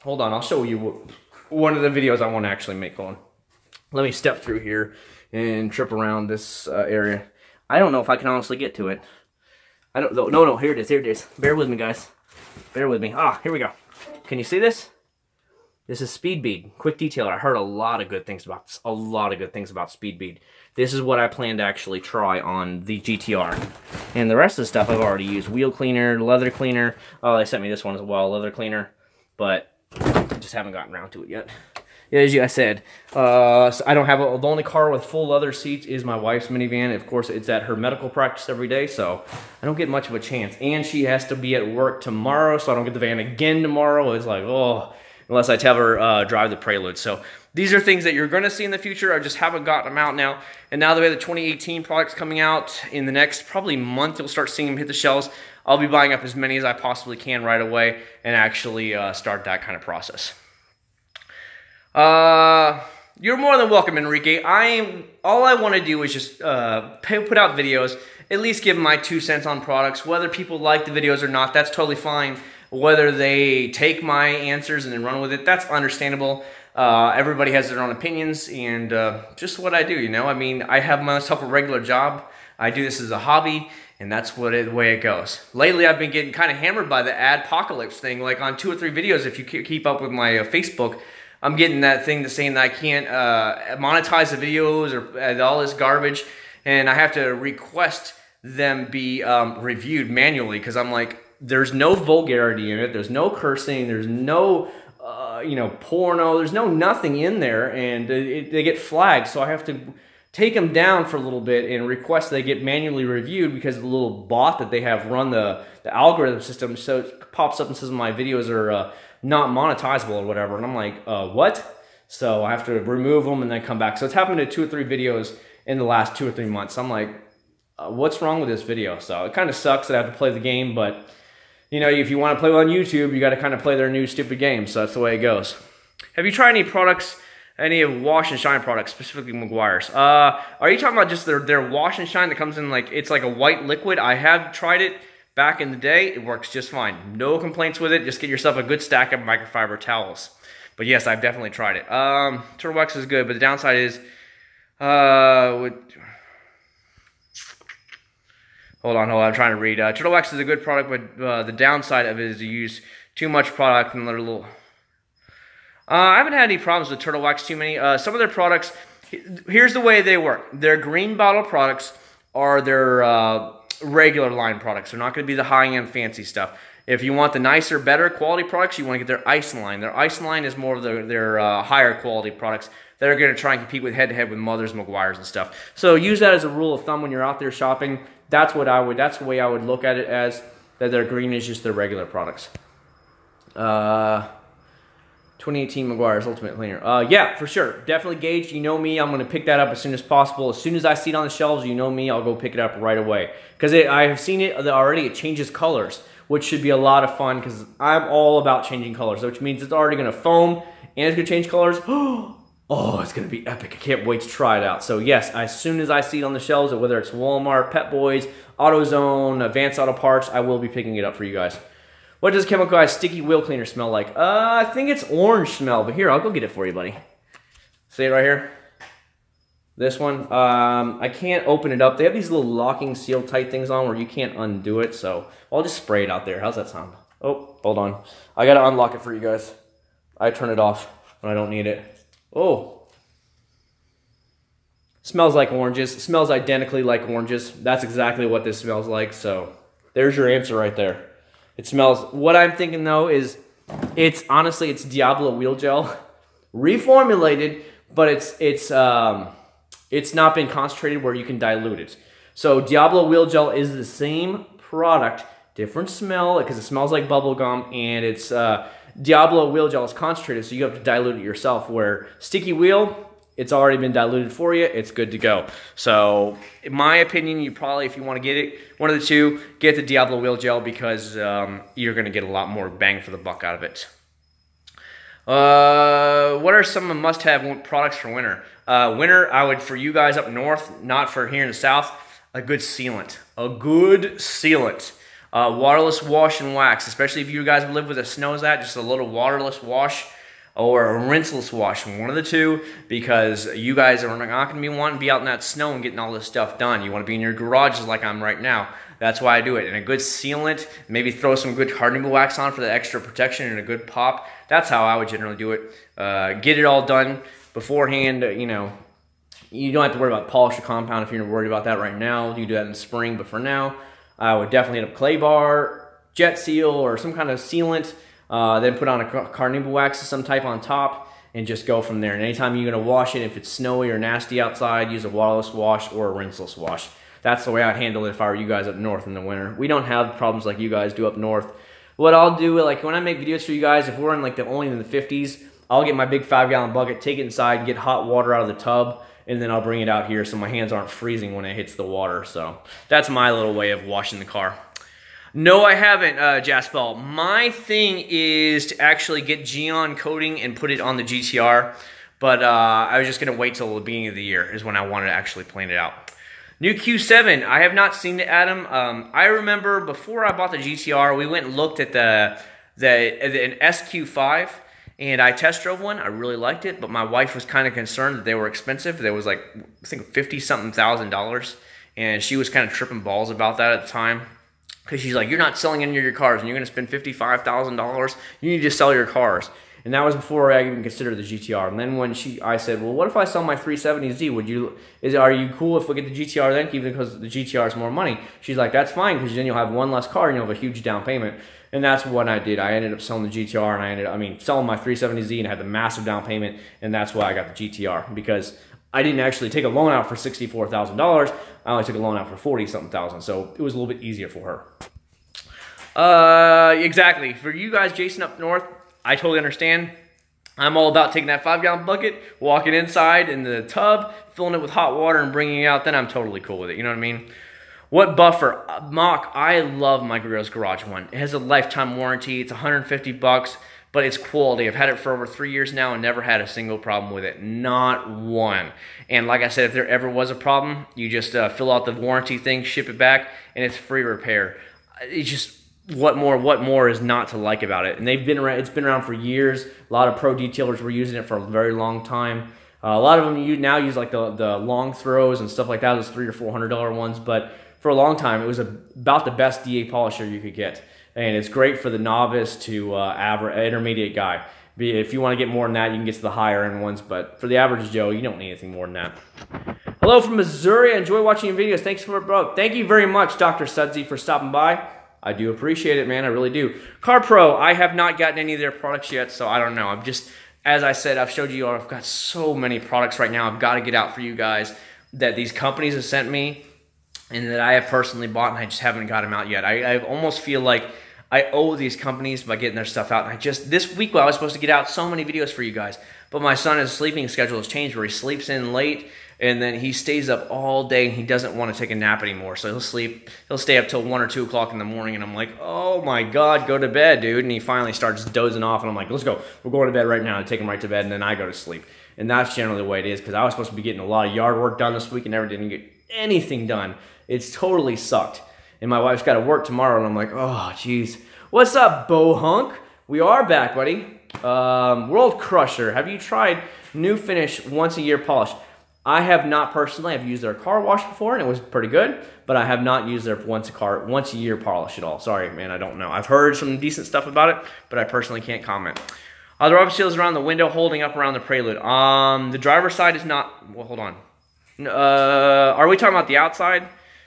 hold on, I'll show you one of the videos I want to actually make on. Let me step through here and trip around this area. I don't know if I can honestly get to it. I don't know. No, here it is. Here it is. Bear with me, guys. Bear with me. Ah, here we go. Can you see this? This is Speed Bead, quick detailer. I heard a lot of good things about this. A lot of good things about Speed Bead. This is what I plan to actually try on the GTR. And the rest of the stuff I've already used. Wheel cleaner, leather cleaner. Oh, they sent me this one as well, leather cleaner. But I just haven't gotten around to it yet. As I said, so I don't have the only car with full leather seats is my wife's minivan. Of course, it's at her medical practice every day, so I don't get much of a chance. And she has to be at work tomorrow, so I don't get the van again tomorrow. It's like, oh, unless I tell her drive the Prelude. So these are things that you're going to see in the future. I just haven't gotten them out now. And now the way the 2018 products coming out in the next probably month, you'll start seeing them hit the shelves. I'll be buying up as many as I possibly can right away and actually start that kind of process. You're more than welcome, Enrique. All I want to do is just put out videos, at least give my 2 cents on products. Whether people like the videos or not, that's totally fine. Whether they take my answers and then run with it, that's understandable. Everybody has their own opinions, and just what I do, you know. I mean, I have myself a regular job. I do this as a hobby, and that's the way it goes. Lately, I've been getting kind of hammered by the adpocalypse thing. Like on 2 or 3 videos, if you keep up with my Facebook, I'm getting that thing that's saying that I can't monetize the videos or all this garbage, and I have to request them be reviewed manually because I'm like, there's no vulgarity in it, there's no cursing, there's no porno, there's no nothing in there, and they get flagged, so I have to take them down for a little bit and request they get manually reviewed because of the little bot that they have run the algorithm system, so it pops up and says my videos are not monetizable or whatever, and I'm like, what? So I have to remove them and then come back. So it's happened to 2 or 3 videos in the last 2 or 3 months. I'm like, what's wrong with this video? So it kind of sucks that I have to play the game, but you know, if you want to play on YouTube, you got to kind of play their new stupid games. So that's the way it goes. Have you tried any products, any of Wash and Shine products, specifically Meguiar's? Are you talking about just their Wash and Shine that comes in like, it's like a white liquid? I have tried it. Back in the day, it works just fine. No complaints with it. Just get yourself a good stack of microfiber towels. But yes, I've definitely tried it. Turtle Wax is good, but the downside is... hold on, I'm trying to read. Turtle Wax is a good product, but the downside of it is you use too much product and they're a little... I haven't had any problems with Turtle Wax too many. Some of their products, here's the way they work. Their green bottle products are their... regular line products. They're not going to be the high-end fancy stuff. If you want the nicer, better quality products, you want to get their ice line. Their ice line is more of their higher quality products that are going to try and compete with head-to-head with Mother's, Meguiar's, and stuff. So use that as a rule of thumb when you're out there shopping. That's the way I would look at it as, that their green is just their regular products. 2018 Meguiar's Ultimate Cleaner. Yeah, for sure. Definitely Gage. You know me. I'm going to pick that up as soon as possible. As soon as I see it on the shelves, you know me. I'll go pick it up right away. Because I have seen it already. It changes colors, which should be a lot of fun because I'm all about changing colors, which means it's already going to foam and it's going to change colors. Oh, it's going to be epic. I can't wait to try it out. So yes, as soon as I see it on the shelves, whether it's Walmart, Pep Boys, AutoZone, Advanced Auto Parts, I will be picking it up for you guys. What does Chemical Guy's sticky wheel cleaner smell like? I think it's orange smell, but here, I'll go get it for you, buddy. See it right here? This one. I can't open it up. They have these little locking seal tight things on where you can't undo it, so I'll just spray it out there. How's that sound? Oh, hold on. I gotta unlock it for you guys. I turn it off when I don't need it. Oh. Smells like oranges. It smells identically like oranges. That's exactly what this smells like, so there's your answer right there. It smells, what I'm thinking though is, honestly, it's Diablo wheel gel, reformulated, but it's not been concentrated where you can dilute it. So Diablo wheel gel is the same product, different smell, because it smells like bubble gum, and it's, Diablo wheel gel is concentrated, so you have to dilute it yourself, where Sticky Wheel, it's already been diluted for you. It's good to go. So, in my opinion, you probably, if you want to get it, one of the two, get the Diablo wheel gel because you're going to get a lot more bang for the buck out of it. What are some must-have products for winter? Winter, I would, for you guys up north, not for here in the south, a good sealant. A good sealant. Waterless wash and wax, especially if you guys live with a snows at, just a little waterless wash or a rinseless wash, one of the two, because you guys are not going to be wanting to be out in that snow and getting all this stuff done. You want to be in your garages like I'm right now. That's why I do it. And a good sealant, maybe throw some good hardening wax on for the extra protection and a good pop. That's how I would generally do it. Get it all done beforehand. You know, you don't have to worry about polish or compound if you're worried about that right now. You do that in the spring, but for now, I would definitely hit up clay bar, jet seal, or some kind of sealant. Then put on a carnauba wax of some type on top and just go from there. And anytime you're going to wash it, if it's snowy or nasty outside, use a waterless wash or a rinseless wash. That's the way I'd handle it if I were you guys up north in the winter. We don't have problems like you guys do up north. What I'll do, like when I make videos for you guys, if we're in like only in the 50s, I'll get my big 5-gallon bucket, take it inside, get hot water out of the tub, and then I'll bring it out here so my hands aren't freezing when it hits the water. So that's my little way of washing the car. No, I haven't, Jaspel. My thing is to actually get Geon coating and put it on the GTR, but I was just going to wait till the beginning of the year is when I wanted to actually plan it out. New Q7, I have not seen it, Adam. I remember before I bought the GTR, we went and looked at an SQ5, and I test drove one. I really liked it, but my wife was kind of concerned that they were expensive. There was like, I think $50-something thousand, and she was kind of tripping balls about that at the time. Because she's like, you're not selling any of your cars, and you're going to spend $55,000. You need to sell your cars. And that was before I even considered the GTR. And then when I said, well, what if I sell my 370Z? Are you cool if we get the GTR then, even because the GTR is more money? She's like, that's fine, because then you'll have one less car and you'll have a huge down payment. And that's what I did. I ended up selling the GTR, and selling my 370Z and had the massive down payment, and that's why I got the GTR, because I didn't actually take a loan out for $64,000. I only took a loan out for $40-something thousand, so it was a little bit easier for her. Exactly. For you guys, Jason up north, I totally understand. I'm all about taking that 5-gallon bucket, walking inside in the tub, filling it with hot water, and bringing it out. Then I'm totally cool with it. You know what I mean? What buffer? Mock, I love my Garage one. It has a lifetime warranty. It's $150. But it's quality. I've had it for over 3 years now and never had a single problem with it. Not one. And like I said, if there ever was a problem, you just fill out the warranty thing, ship it back, and it's free repair. It's just, what more is not to like about it? And they've been around, it's been around for years. A lot of pro detailers were using it for a very long time. A lot of them now use like the long throws and stuff like that, those $300 or $400 ones. But for a long time, it was about the best DA polisher you could get. And it's great for the novice to intermediate guy. If you want to get more than that, you can get to the higher end ones. But for the average Joe, you don't need anything more than that. Hello from Missouri. I enjoy watching your videos. Thanks for bro. Thank you very much, Dr. Sudsy, for stopping by. I do appreciate it, man. I really do. Car Pro, I have not gotten any of their products yet, so I don't know. I'm just, as I said, I've showed you, I've got so many products right now I've got to get out for you guys that these companies have sent me and that I have personally bought, and I just haven't got them out yet. I almost feel like I owe these companies by getting their stuff out. And this week I was supposed to get out so many videos for you guys, but my son, his sleeping schedule has changed where he sleeps in late and then he stays up all day and he doesn't want to take a nap anymore. So he'll stay up till 1 or 2 o'clock in the morning, and I'm like, oh my God, go to bed, dude. And he finally starts dozing off, and I'm like, let's go. We're going to bed right now. I take him right to bed, and then I go to sleep. And that's generally the way it is, because I was supposed to be getting a lot of yard work done this week and never didn't get anything done. It's totally sucked. And my wife's got to work tomorrow, and I'm like, oh, geez. What's up, Bohunk? We are back, buddy. World Crusher. Have you tried New Finish once a year polish? I have not personally. I've used their car wash before, and it was pretty good, but I have not used their once a year polish at all. Sorry, man, I don't know. I've heard some decent stuff about it, but I personally can't comment. The rubber seals around the window holding up around the Prelude. The driver's side is not. Well, hold on. Are we talking about the outside?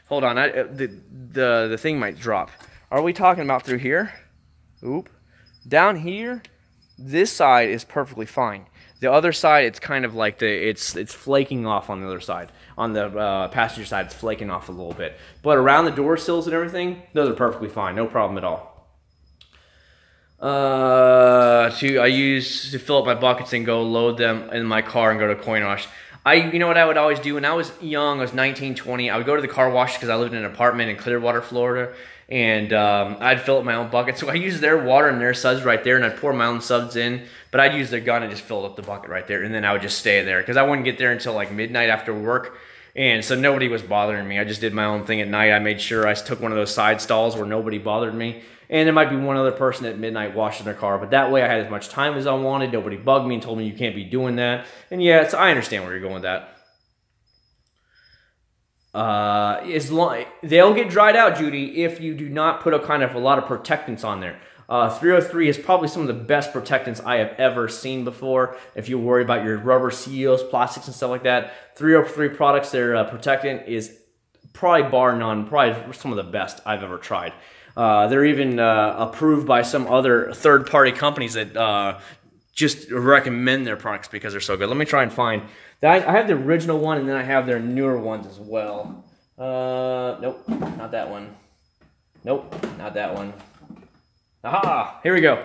Hold on. The thing might drop. Are we talking about through here? Oop. Down here, this side is perfectly fine. The other side, it's kind of like it's flaking off on the other side. On the passenger side, it's flaking off a little bit. But around the door sills and everything, those are perfectly fine. No problem at all. I use to fill up my buckets and go load them in my car and go to coin wash. You know what I would always do when I was young, I was 19, 20, I would go to the car wash because I lived in an apartment in Clearwater, Florida, and I'd fill up my own bucket. So I used their water and their suds right there, and I'd pour my own suds in, but I'd use their gun and just fill up the bucket right there, and then I would just stay there because I wouldn't get there until like midnight after work, and so nobody was bothering me. I just did my own thing at night. I made sure I took one of those side stalls where nobody bothered me, and there might be one other person at midnight washing their car, but that way I had as much time as I wanted. Nobody bugged me and told me you can't be doing that. And yeah, so I understand where you're going with that. They'll get dried out, Judy, if you do not put a lot of protectants on there. 303 is probably some of the best protectants I have ever seen before. If you worry about your rubber seals, plastics, and stuff like that, 303 products, their protectant is probably bar none, probably some of the best I've ever tried. They're even approved by some other third-party companies that just recommend their products because they're so good. Let me try and find that. I have the original one, and then I have their newer ones as well. Nope, not that one. Nope, not that one. Aha! Here we go.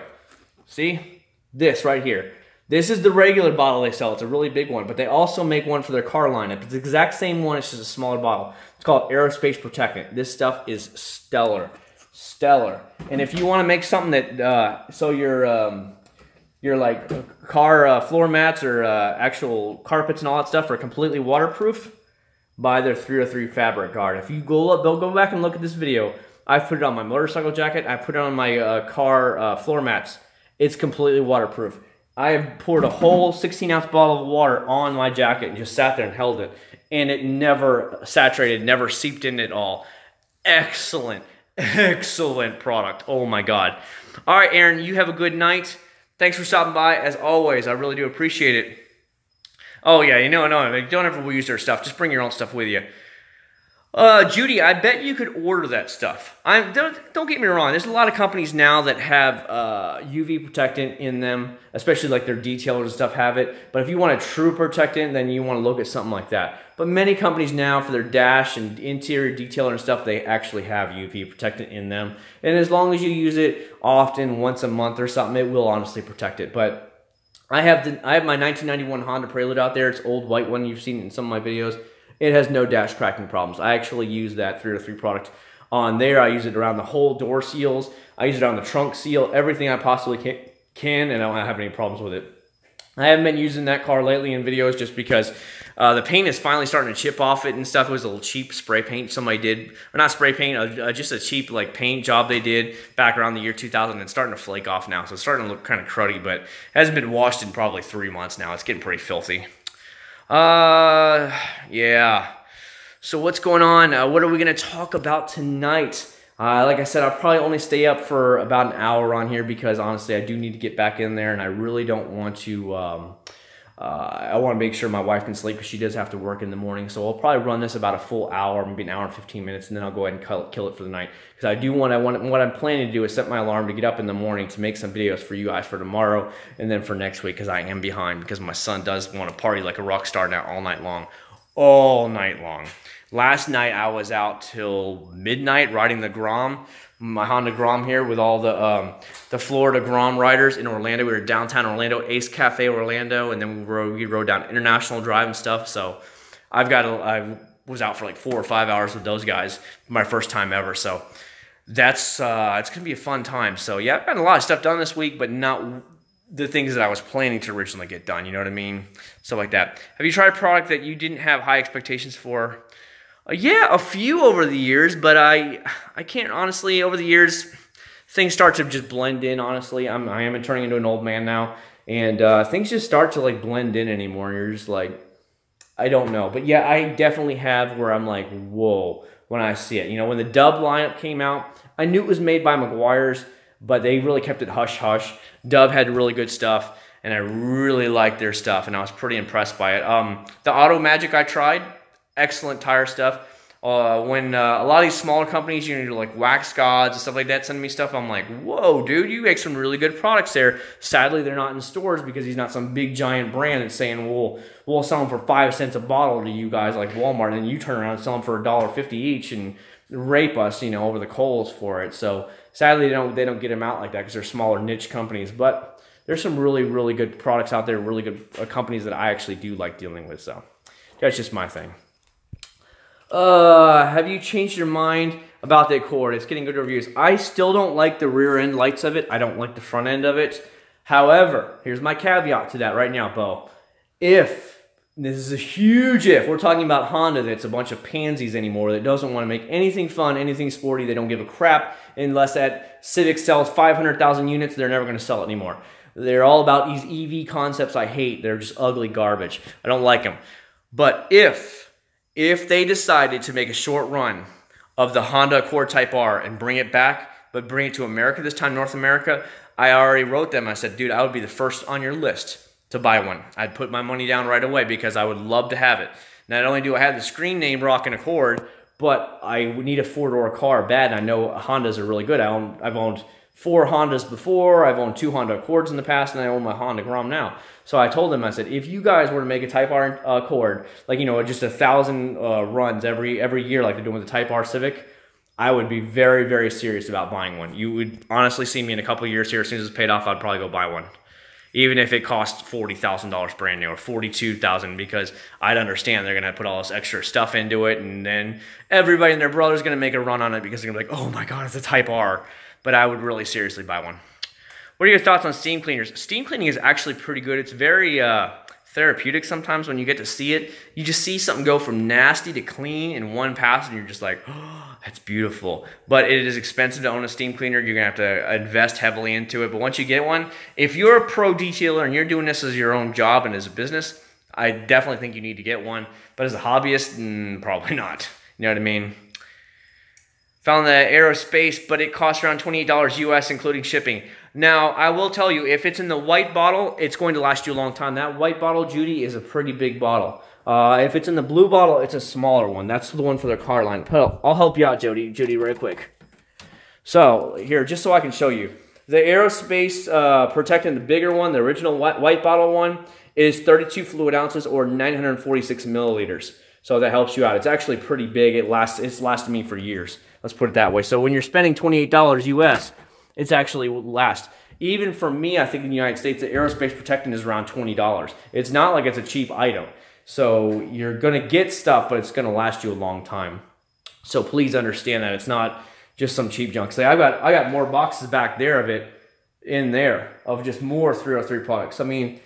See? This right here. This is the regular bottle they sell. It's a really big one, but they also make one for their car lineup. It's the exact same one, it's just a smaller bottle. It's called Aerospace Protectant. This stuff is stellar. Stellar. And if you want to make something that, so your like car floor mats or actual carpets and all that stuff are completely waterproof, buy their 303 fabric guard. If you go back and look at this video, I've put it on my motorcycle jacket. I put it on my car floor mats. It's completely waterproof. I have poured a whole 16-ounce bottle of water on my jacket and just sat there and held it. And it never saturated, never seeped in at all. Excellent, excellent product. Oh my God. All right, Aaron, you have a good night. Thanks for stopping by. As always, I really do appreciate it. Oh yeah, no, don't ever use their stuff. Just bring your own stuff with you. Judy, I bet you could order that stuff. Don't get me wrong. There's a lot of companies now that have UV protectant in them, especially like their detailers and stuff have it. But if you want a true protectant, then you want to look at something like that. But many companies now, for their dash and interior detailer and stuff, they actually have UV protectant in them. And as long as you use it often, once a month or something, it will honestly protect it. But I have my 1991 Honda Prelude out there. It's old white one you've seen in some of my videos. It has no dash cracking problems. I actually use that 303 product on there. I use it around the whole door seals. I use it on the trunk seal, everything I possibly can, and I don't have any problems with it. I haven't been using that car lately in videos just because the paint is finally starting to chip off it and stuff. It was a little cheap spray paint somebody did, or not spray paint, just a cheap like paint job they did back around the year 2000, and it's starting to flake off now. So it's starting to look kind of cruddy, but it hasn't been washed in probably 3 months now. It's getting pretty filthy. Yeah. So what's going on? What are we going to talk about tonight? Like I said, I'll probably only stay up for about an hour on here because honestly, I do need to get back in there, and I really don't want to, I want to make sure my wife can sleep because she does have to work in the morning. So I'll probably run this about a full hour, maybe an hour and 15 minutes, and then I'll go ahead and kill it for the night. Because I do what I'm planning to do is set my alarm to get up in the morning to make some videos for you guys for tomorrow and then for next week because I am behind because my son does want to party like a rock star now all night long. All night long. Last night I was out till midnight riding the Grom. my Honda Grom here with all the Florida Grom riders in Orlando. We were downtown Orlando, Ace Cafe Orlando, and then we rode down International Drive and stuff. So I was out for like 4 or 5 hours with those guys, my first time ever. So that's it's gonna be a fun time. So yeah, I've gotten a lot of stuff done this week, but not the things that I was planning to originally get done. You know what I mean? Stuff like that. Have you tried a product that you didn't have high expectations for? Yeah, a few over the years, but I can't honestly. Over the years, things start to just blend in. Honestly, I am turning into an old man now, and things just start to like blend in anymore. And you're just like, I don't know, but yeah, I definitely have where I'm like, whoa, when I see it. You know, when the Dub lineup came out, I knew it was made by Meguiar's, but they really kept it hush hush. Dub had really good stuff, and I really liked their stuff, and I was pretty impressed by it. The Auto Magic I tried. Excellent tire stuff. When a lot of these smaller companies, you know, like Wax Gods and stuff like that, send me stuff, I'm like, whoa, dude, you make some really good products there. Sadly, they're not in stores because he's not some big giant brand that's saying, we'll sell them for 5 cents a bottle to you guys like Walmart, and you turn around and sell them for $1.50 each and rape us, you know, over the coals for it. So sadly, they don't get them out like that because they're smaller niche companies. But there's some really, really good products out there, really good companies that I actually do like dealing with. So that's just my thing. Have you changed your mind about the Accord? It's getting good reviews. I still don't like the rear end lights of it. I don't like the front end of it. However, here's my caveat to that right now, Bo. If, this is a huge if, we're talking about Honda that's a bunch of pansies anymore, that doesn't want to make anything fun, anything sporty, they don't give a crap, unless that Civic sells 500,000 units, they're never going to sell it anymore. They're all about these EV concepts I hate. They're just ugly garbage. I don't like them. But if they decided to make a short run of the Honda Accord Type R and bring it back, but bring it to America, this time North America, I already wrote them. I said, dude, I would be the first on your list to buy one. I'd put my money down right away because I would love to have it. Not only do I have the screen name rocking Accord, but I would need a four-door car bad, and I know Hondas are really good. I've owned 4 Hondas before, I've owned 2 Honda Accords in the past, and I own my Honda Grom now. So I told them, I said, if you guys were to make a Type R Accord, like, you know, just 1,000 runs every year like they're doing with the Type R Civic, I would be very, very serious about buying one. You would honestly see me in a couple of years here. As soon as it's paid off, I'd probably go buy one. Even if it costs $40,000 brand new or $42,000, because I'd understand they're going to put all this extra stuff into it, and then everybody and their brother's going to make a run on it because they're going to be like, oh my God, it's a Type R. But I would really seriously buy one. What are your thoughts on steam cleaners? Steam cleaning is actually pretty good. It's very therapeutic sometimes when you get to see it. You just see something go from nasty to clean in one pass, and you're just like, oh, that's beautiful. But it is expensive to own a steam cleaner. You're going to have to invest heavily into it. But once you get one, if you're a pro detailer and you're doing this as your own job and as a business, I definitely think you need to get one. But as a hobbyist, probably not. You know what I mean? Found the aerospace, but it costs around $28 US, including shipping. Now, I will tell you, if it's in the white bottle, it's going to last you a long time. That white bottle, Judy, is a pretty big bottle. If it's in the blue bottle, it's a smaller one. That's the one for their car line. I'll help you out, Judy, real quick. So, here, just so I can show you. The aerospace protectant, the bigger one, the original white bottle one, is 32 fluid ounces or 946 milliliters. So that helps you out. It's actually pretty big. It's lasted me for years. Let's put it that way. So when you're spending $28 US, it's actually will last. Even for me, I think in the United States, the aerospace protectant is around $20. It's not like it's a cheap item. So you're going to get stuff, but it's going to last you a long time. So please understand that it's not just some cheap junk. Say I got more boxes back there of it in there of just more 303 products. I mean,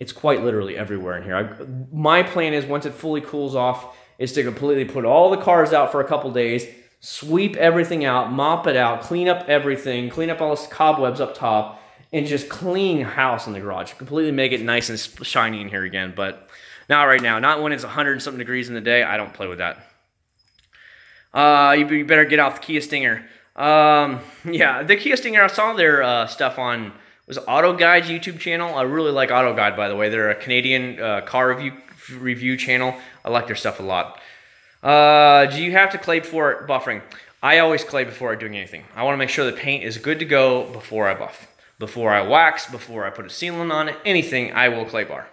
it's quite literally everywhere in here. My plan is once it fully cools off is to completely put all the cars out for a couple days, sweep everything out, mop it out, clean up everything, clean up all the cobwebs up top, and just clean house in the garage. Completely make it nice and shiny in here again. But not right now. Not when it's 100-something degrees in the day. I don't play with that. You better get off the Kia Stinger. Yeah, the Kia Stinger, I saw their stuff on, was Auto Guide's YouTube channel. I really like Auto Guide, by the way. They're a Canadian car review channel. I like their stuff a lot. Do you have to clay before buffering? I always clay before doing anything. I want to make sure the paint is good to go before I buff. Before I wax, before I put a sealant on it, anything, I will clay bar.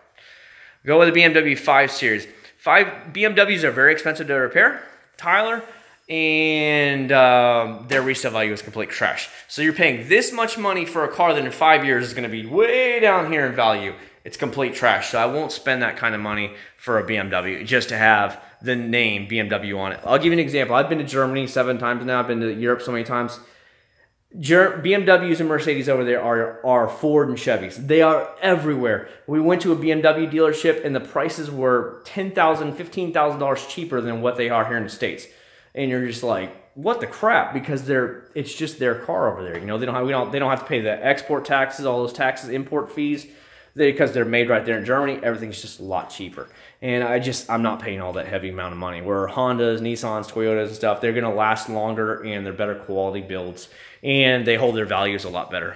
Go with the BMW 5 Series. BMWs are very expensive to repair, Tyler, and their resale value is complete trash. So you're paying this much money for a car that in 5 years is going to be way down here in value. It's complete trash. So I won't spend that kind of money for a BMW just to have the name BMW on it. I'll give you an example. I've been to Germany 7 times now. I've been to Europe so many times. BMWs and Mercedes over there are Ford and Chevys. They are everywhere. We went to a BMW dealership and the prices were $10,000, $15,000 cheaper than what they are here in the States. And you're just like, what the crap? Because it's just their car over there. You know, they don't have to pay the export taxes, all those taxes, import fees. Because they're made right there in Germany, everything's just a lot cheaper. And I'm not paying all that heavy amount of money. Where Hondas, Nissans, Toyotas and stuff, they're going to last longer and they're better quality builds. And they hold their values a lot better.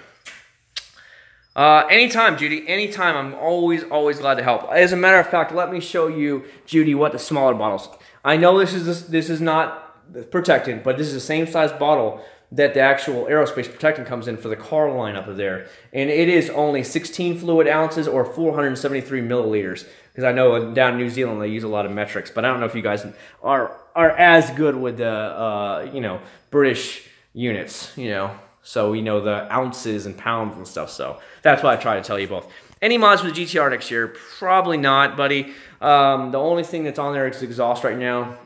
Anytime, Judy, anytime. I'm always glad to help. As a matter of fact, let me show you, Judy, what the smaller bottles. I know this is not protectant, but this is the same size bottle that the actual aerospace protectant comes in for the car line up there. And it is only 16 fluid ounces or 473 milliliters. Because I know down in New Zealand they use a lot of metrics, but I don't know if you guys are as good with the British units, so we know the ounces and pounds and stuff. So that's why I try to tell you both. Any mods for the GTR next year? Probably not, buddy. The only thing that's on there is exhaust right now.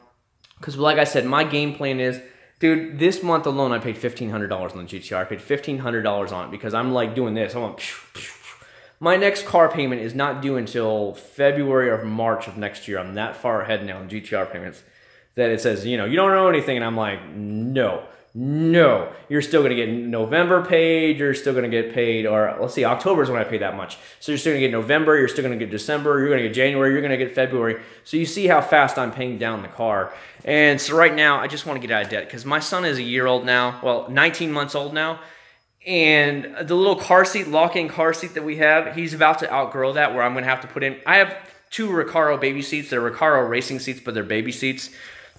Because like I said, my game plan is, dude, this month alone, I paid $1,500 on the GTR. I paid $1,500 on it because I'm like doing this. I'm like, my next car payment is not due until February or March of next year. I'm that far ahead now in GTR payments that it says, you don't owe anything. And I'm like, no, you're still going to get November paid. You're still going to get paid, or let's see, October is when I pay that much. So you're still going to get November. You're still going to get December. You're going to get January. You're going to get February. So you see how fast I'm paying down the car. And so right now, I just want to get out of debt because my son is a year old now. Well, 19 months old now. And the little car seat, lock-in car seat that we have, he's about to outgrow that where I'm going to have to put in. I have 2 Recaro baby seats. They're Recaro racing seats, but they're baby seats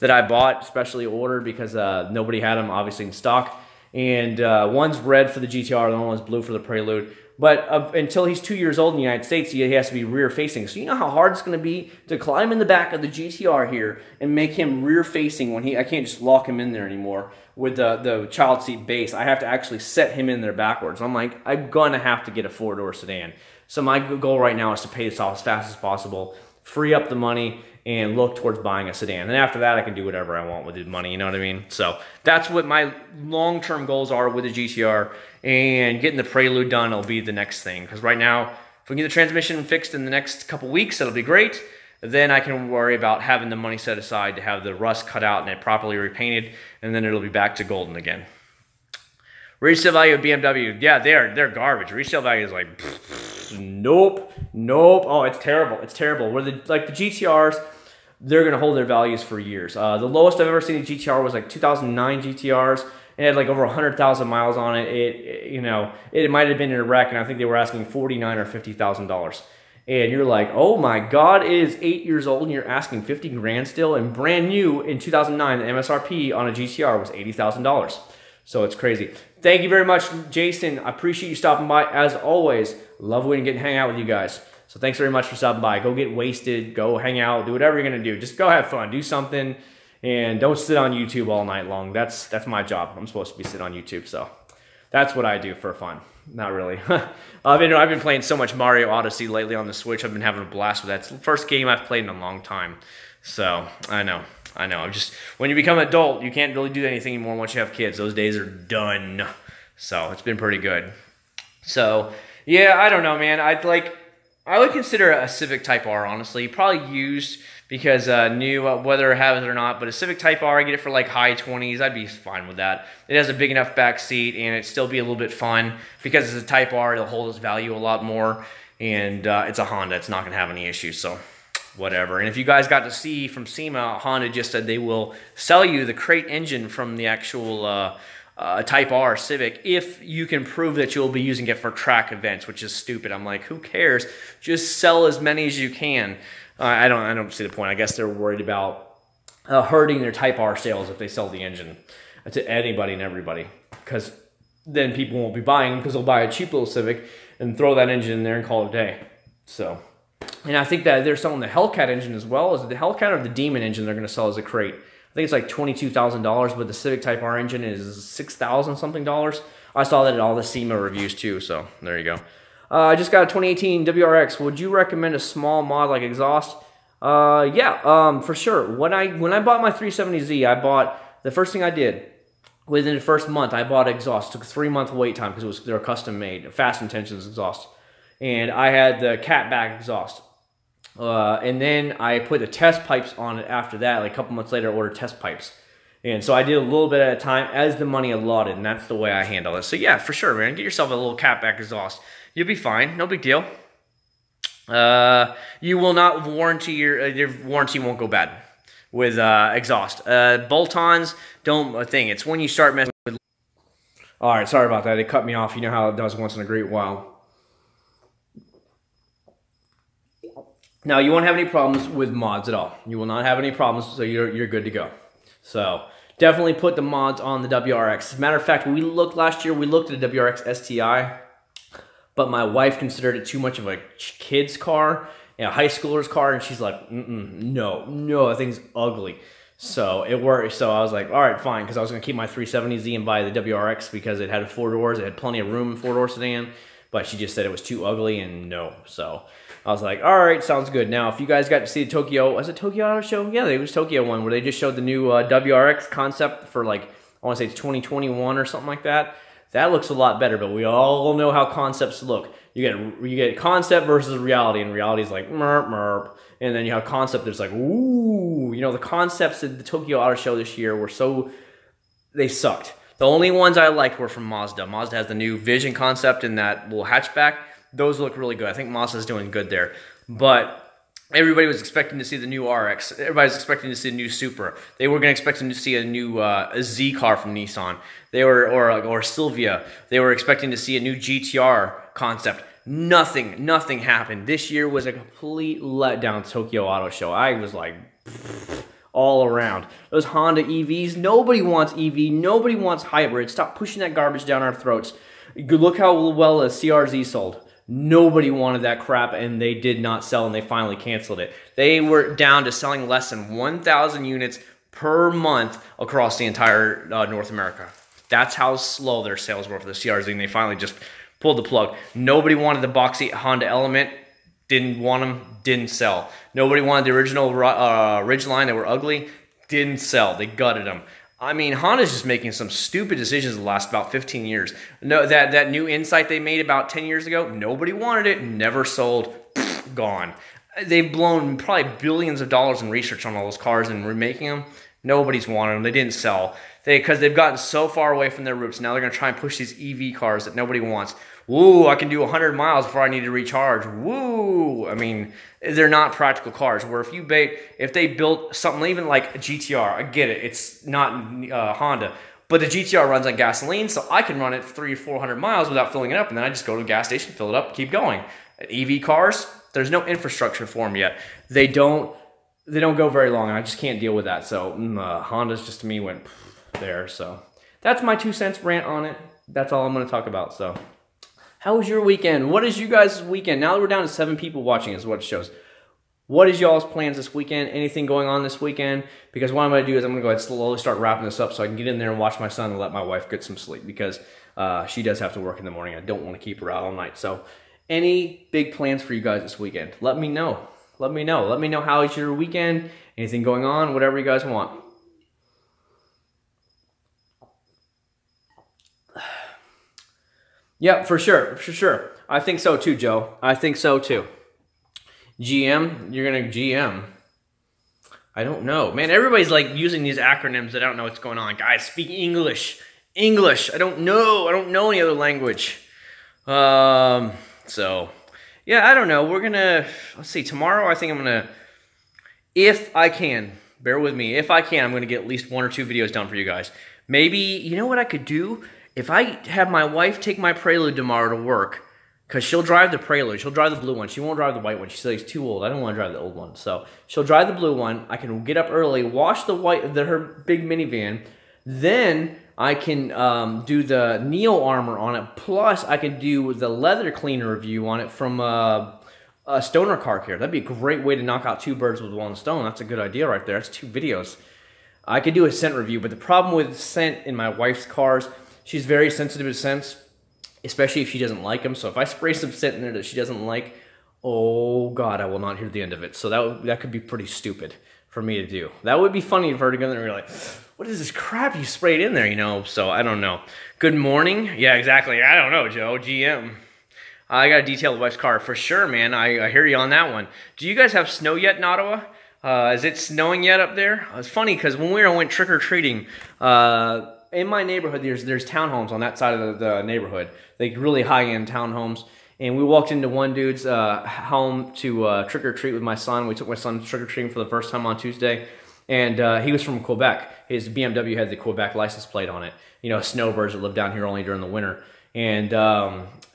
that I bought, specially ordered because nobody had them obviously in stock. And one's red for the GTR, the other one's blue for the Prelude. But until he's 2 years old in the United States, he has to be rear facing. So you know how hard it's going to be to climb in the back of the GTR here and make him rear facing when I can't just lock him in there anymore with the child seat base. I have to actually set him in there backwards. I'm like, I'm going to have to get a 4-door sedan. So my goal right now is to pay this off as fast as possible, free up the money, and look towards buying a sedan. And after that, I can do whatever I want with the money, you know what I mean? So that's what my long-term goals are with the GTR, and getting the Prelude done will be the next thing. Because right now, if we can get the transmission fixed in the next couple weeks, that'll be great. Then I can worry about having the money set aside to have the rust cut out and it properly repainted, and then it'll be back to golden again. Resale value of BMW, yeah, they're garbage. Resale value is like, nope. Oh, it's terrible. It's terrible. Where the GTRs, they're gonna hold their values for years. The lowest I've ever seen a GTR was like 2009 GTRs. It had like over 100,000 miles on it. It might have been in a wreck, and I think they were asking $49,000 or $50,000. And you're like, oh my God, it is 8 years old, and you're asking 50 grand still. And brand new in 2009, the MSRP on a GTR was $80,000. So it's crazy. Thank you very much, Jason. I appreciate you stopping by. As always, love when you get to hang out with you guys. So thanks very much for stopping by. Go get wasted. Go hang out. Do whatever you're going to do. Just go have fun. Do something. And don't sit on YouTube all night long. That's my job. I'm supposed to be sitting on YouTube. So that's what I do for fun. Not really. I've been playing so much Mario Odyssey lately on the Switch. I've been having a blast with that. It's the first game I've played in a long time. So I know. When you become an adult, you can't really do anything anymore once you have kids. Those days are done. So it's been pretty good. So yeah, I don't know, man. I would consider a Civic Type R, honestly. Probably used because new, whether I have it or not. But a Civic Type R, I get it for like high 20s. I'd be fine with that. It has a big enough back seat, and it'd still be a little bit fun. Because it's a Type R, it'll hold its value a lot more. And it's a Honda. It's not going to have any issues, so whatever. And if you guys got to see from SEMA, Honda just said they will sell you the crate engine from the actual Type R Civic if you can prove that you'll be using it for track events, which is stupid. I'm like, who cares? Just sell as many as you can. I don't see the point. I guess they're worried about hurting their Type R sales if they sell the engine to anybody and everybody, because then people won't be buying because they'll buy a cheap little Civic and throw that engine in there and call it a day. So, and I think that they're selling the Hellcat engine as well. Is it the Hellcat or the Demon engine they're going to sell as a crate? I think it's like $22,000, but the Civic Type R engine is $6,000 something dollars. I saw that at all the SEMA reviews too, so there you go. I just got a 2018 WRX. Would you recommend a small mod like exhaust? Yeah, for sure. When I bought my 370Z, the first thing I did, within the first month, I bought exhaust. It took a 3-month wait time because they're custom made, Fast Intentions exhaust. And I had the catback exhaust. And then I put the test pipes on it after that. Like a couple months later, I ordered test pipes. And so I did a little bit at a time as the money allotted, and that's the way I handle it. So yeah, for sure, man. Get yourself a little catback exhaust. You'll be fine. No big deal. You will not warranty your warranty won't go bad with exhaust. Bolt-ons don't a thing. It's when you start messing with. All right, sorry about that. It cut me off. You know how it does once in a great while. Now, you won't have any problems with mods at all. You will not have any problems, so you're good to go. So, definitely put the mods on the WRX. As a matter of fact, last year, we looked at a WRX STI, but my wife considered it too much of a kid's car, a high schooler's car, and she's like, no, that thing's ugly. So, it worked. So, I was like, all right, fine, because I was going to keep my 370Z and buy the WRX because it had 4 doors. It had plenty of room in 4-door sedan, but she just said it was too ugly, and no. So, I was like, all right, sounds good. Now, if you guys got to see the Tokyo, was it Tokyo Auto Show? Yeah, it was Tokyo one, where they just showed the new WRX concept for like, I want to say it's 2021 or something like that. That looks a lot better, but we all know how concepts look. You get concept versus reality, and reality is like, merp, merp. And then you have concept that's like, ooh. You know, the concepts at the Tokyo Auto Show this year were they sucked. The only ones I liked were from Mazda. Mazda has the new Vision concept in that little hatchback. Those look really good. I think Mazda's doing good there. But everybody was expecting to see the new RX. Everybody's expecting to see a new Supra. They were expecting to see a new a Z car from Nissan. They were or Silvia. They were expecting to see a new GTR concept. Nothing happened. This year was a complete letdown Tokyo Auto Show. I was like all around. Those Honda EVs, nobody wants EV, nobody wants hybrid. Stop pushing that garbage down our throats. Look how well a CRZ sold. Nobody wanted that crap, and they did not sell, and they finally canceled it. They were down to selling less than 1,000 units per month across the entire North America. That's how slow their sales were for the CRZ, and they finally just pulled the plug. Nobody wanted the boxy Honda Element. Didn't want them, didn't sell. Nobody wanted the original Ridgeline. They were ugly, didn't sell. They gutted them. I mean, Honda's just making some stupid decisions the last about 15 years. No, that new Insight they made about 10 years ago, nobody wanted it, never sold, gone. They've blown probably billions of dollars in research on all those cars and remaking them. Nobody's wanted them. They didn't sell. Because they've gotten so far away from their roots. Now they're going to try and push these EV cars that nobody wants. Woo, I can do 100 miles before I need to recharge. Woo! I mean, they're not practical cars. Where if they built something even like a GTR, I get it. It's not Honda. But the GTR runs on gasoline, so I can run it 300 or 400 miles without filling it up. And then I just go to a gas station, fill it up, keep going. EV cars, there's no infrastructure for them yet. They don't go very long, and I just can't deal with that. So Honda's just to me went there. So that's my 2 cents rant on it. That's all I'm going to talk about. So how was your weekend? What is you guys' weekend? Now that we're down to 7 people watching is what it shows. What is y'all's plans this weekend? Anything going on this weekend? Because what I'm going to do is I'm going to go ahead and slowly start wrapping this up so I can get in there and watch my son and let my wife get some sleep because she does have to work in the morning. I don't want to keep her out all night. So any big plans for you guys this weekend? Let me know. Let me know. Let me know how is your weekend, anything going on, whatever you guys want. Yeah, for sure. I think so too, Joe. I think so too. GM, you're gonna GM. I don't know. Man, everybody's like using these acronyms that I don't know what's going on. Guys, speak English. I don't know. I don't know any other language. So, yeah, I don't know. We're gonna, let's see, tomorrow I think I'm gonna, if I can, bear with me, if I can, I'm gonna get at least 1 or 2 videos done for you guys. Maybe, you know what I could do? If I have my wife take my Prelude tomorrow to work, because she'll drive the Prelude. She'll drive the blue one. She won't drive the white one. She says it's too old. I don't want to drive the old one. So she'll drive the blue one. I can get up early, wash her big minivan. Then I can do the Neo Armor on it. Plus, I can do the leather cleaner review on it from a Stoner Car Care. That'd be a great way to knock out 2 birds with 1 stone. That's a good idea right there. That's 2 videos. I could do a scent review, but the problem with scent in my wife's cars, she's very sensitive to scents, especially if she doesn't like them. So if I spray some scent in there that she doesn't like, oh God, I will not hear the end of it. So that could be pretty stupid for me to do. That would be funny for her to go in there and be like, what is this crap you sprayed in there, you know? So I don't know. Good morning. Yeah, exactly. I don't know, Joe. GM. I got to detail the wife's car for sure, man. I hear you on that one. Do you guys have snow yet in Ottawa? Is it snowing yet up there? It's funny because when we went trick-or-treating, in my neighborhood, there's townhomes on that side of the neighborhood. Like really high-end townhomes. And we walked into one dude's home to trick-or-treat with my son. We took my son trick-or-treating for the first time on Tuesday. And he was from Quebec. His BMW had the Quebec license plate on it. You know, snowbirds that live down here only during the winter. And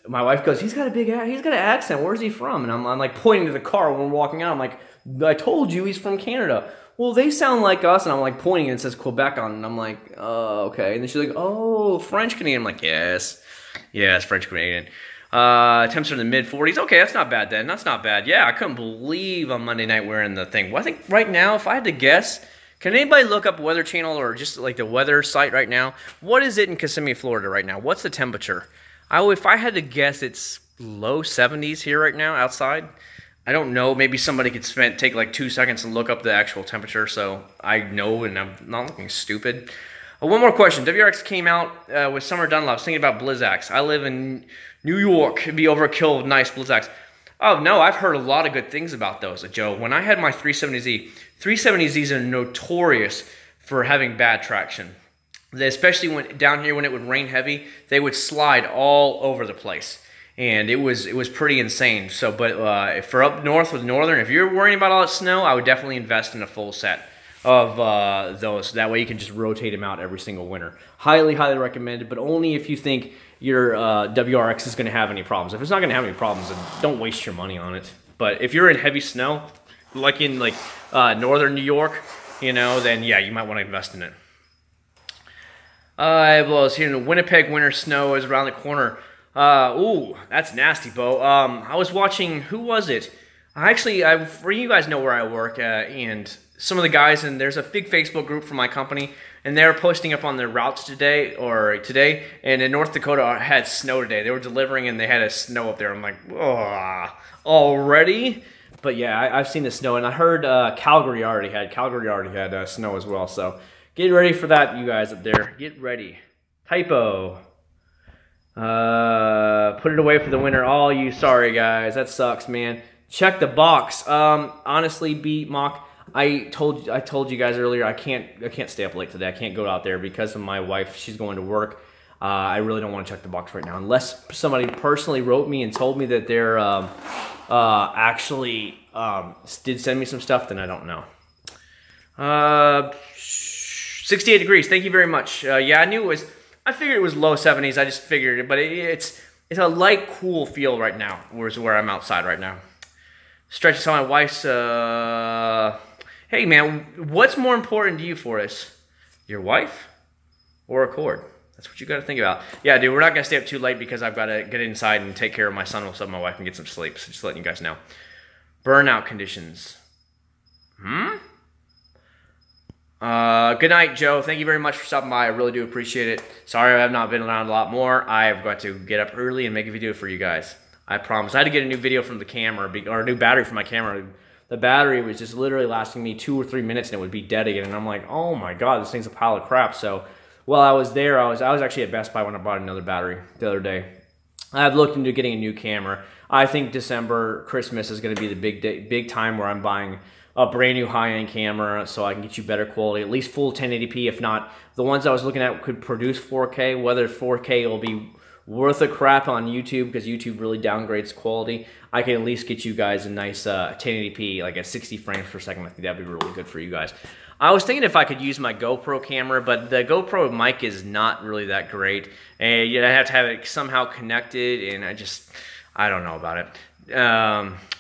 my wife goes, he's got an accent. Where's he from? And I'm like pointing to the car when we're walking out. I'm like, I told you he's from Canada. Well, they sound like us. And I'm like pointing and it says Quebec on it. And I'm like, oh, okay. And then she's like, oh, French Canadian. I'm like, yes, French Canadian. Temps are in the mid-40s. Okay, that's not bad then. That's not bad. Yeah, I couldn't believe on Monday night we're in the thing. Well, I think right now, if I had to guess, can anybody look up Weather Channel or just like the weather site right now? What is it in Kissimmee, Florida right now? What's the temperature? If I had to guess, it's low 70s here right now outside. I don't know. Maybe somebody could take like 2 seconds and look up the actual temperature so I know and I'm not looking stupid. One more question. WRX came out with Summer Dunlop thinking about Blizzaks. I live in New York. It'd be overkill with nice Blizzaks. Oh, no, I've heard a lot of good things about those, Joe. When I had my 370Z, 370Zs are notorious for having bad traction. Especially down here when it would rain heavy, they would slide all over the place. And it was pretty insane. So, but for up north with Northern, if you're worrying about all that snow, I would definitely invest in a full set of those. That way you can just rotate them out every single winter. Highly, highly recommended, but only if you think your WRX is going to have any problems. If it's not going to have any problems, then don't waste your money on it. But if you're in heavy snow, like in northern New York, you know, then yeah, you might want to invest in it. Well, it's here in Winnipeg. Winter snow is around the corner. Ooh, that's nasty, Bo. I was watching, who was it? For you guys know where I work, and some of the guys, and there's a big Facebook group for my company, and they're posting up on their routes today, and in North Dakota had snow today. They were delivering, and they had a snow up there. I'm like, oh, already? But yeah, I've seen the snow, and I heard Calgary already had snow as well, so get ready for that, you guys up there. Get ready. Typo. Put it away for the winter. Oh, you sorry guys, that sucks, man. Check the box. Honestly, Mock, I told you guys earlier I can't stay up late today. I can't go out there because of my wife. She's going to work. I really don't want to check the box right now unless somebody personally wrote me and told me that they're actually did send me some stuff. Then I don't know. 68 degrees. Thank you very much. Yeah, I figured it was low 70s. I just figured it, but it's a light, cool feel right now, where I'm outside right now. Stretch saw my wife's, hey man, what's more important to you, Forrest? Your wife or a cord? That's what you got to think about. Yeah, dude, we're not going to stay up too late because I've got to get inside and take care of my son so my wife can get some sleep. So just letting you guys know. Burnout conditions. Good night, Joe. Thank you very much for stopping by. I really do appreciate it. Sorry I have not been around a lot more. I've got to get up early and make a video for you guys. I promise. I had to get a new video from the camera, or a new battery for my camera. The battery was just literally lasting me 2 or 3 minutes and it would be dead again. And I'm like, oh my God, this thing's a pile of crap. So while I was there, I was actually at Best Buy when I bought another battery the other day. I've looked into getting a new camera. I think December, Christmas is going to be the big time where I'm buying a brand new high-end camera so I can get you better quality, at least full 1080p. If not, the ones I was looking at could produce 4K. Whether 4K will be worth a crap on YouTube because YouTube really downgrades quality, I can at least get you guys a nice 1080p, like at 60 frames per second. I think that'd be really good for you guys. I was thinking if I could use my GoPro camera, but the GoPro mic is not really that great. And I have to have it somehow connected, and I don't know about it.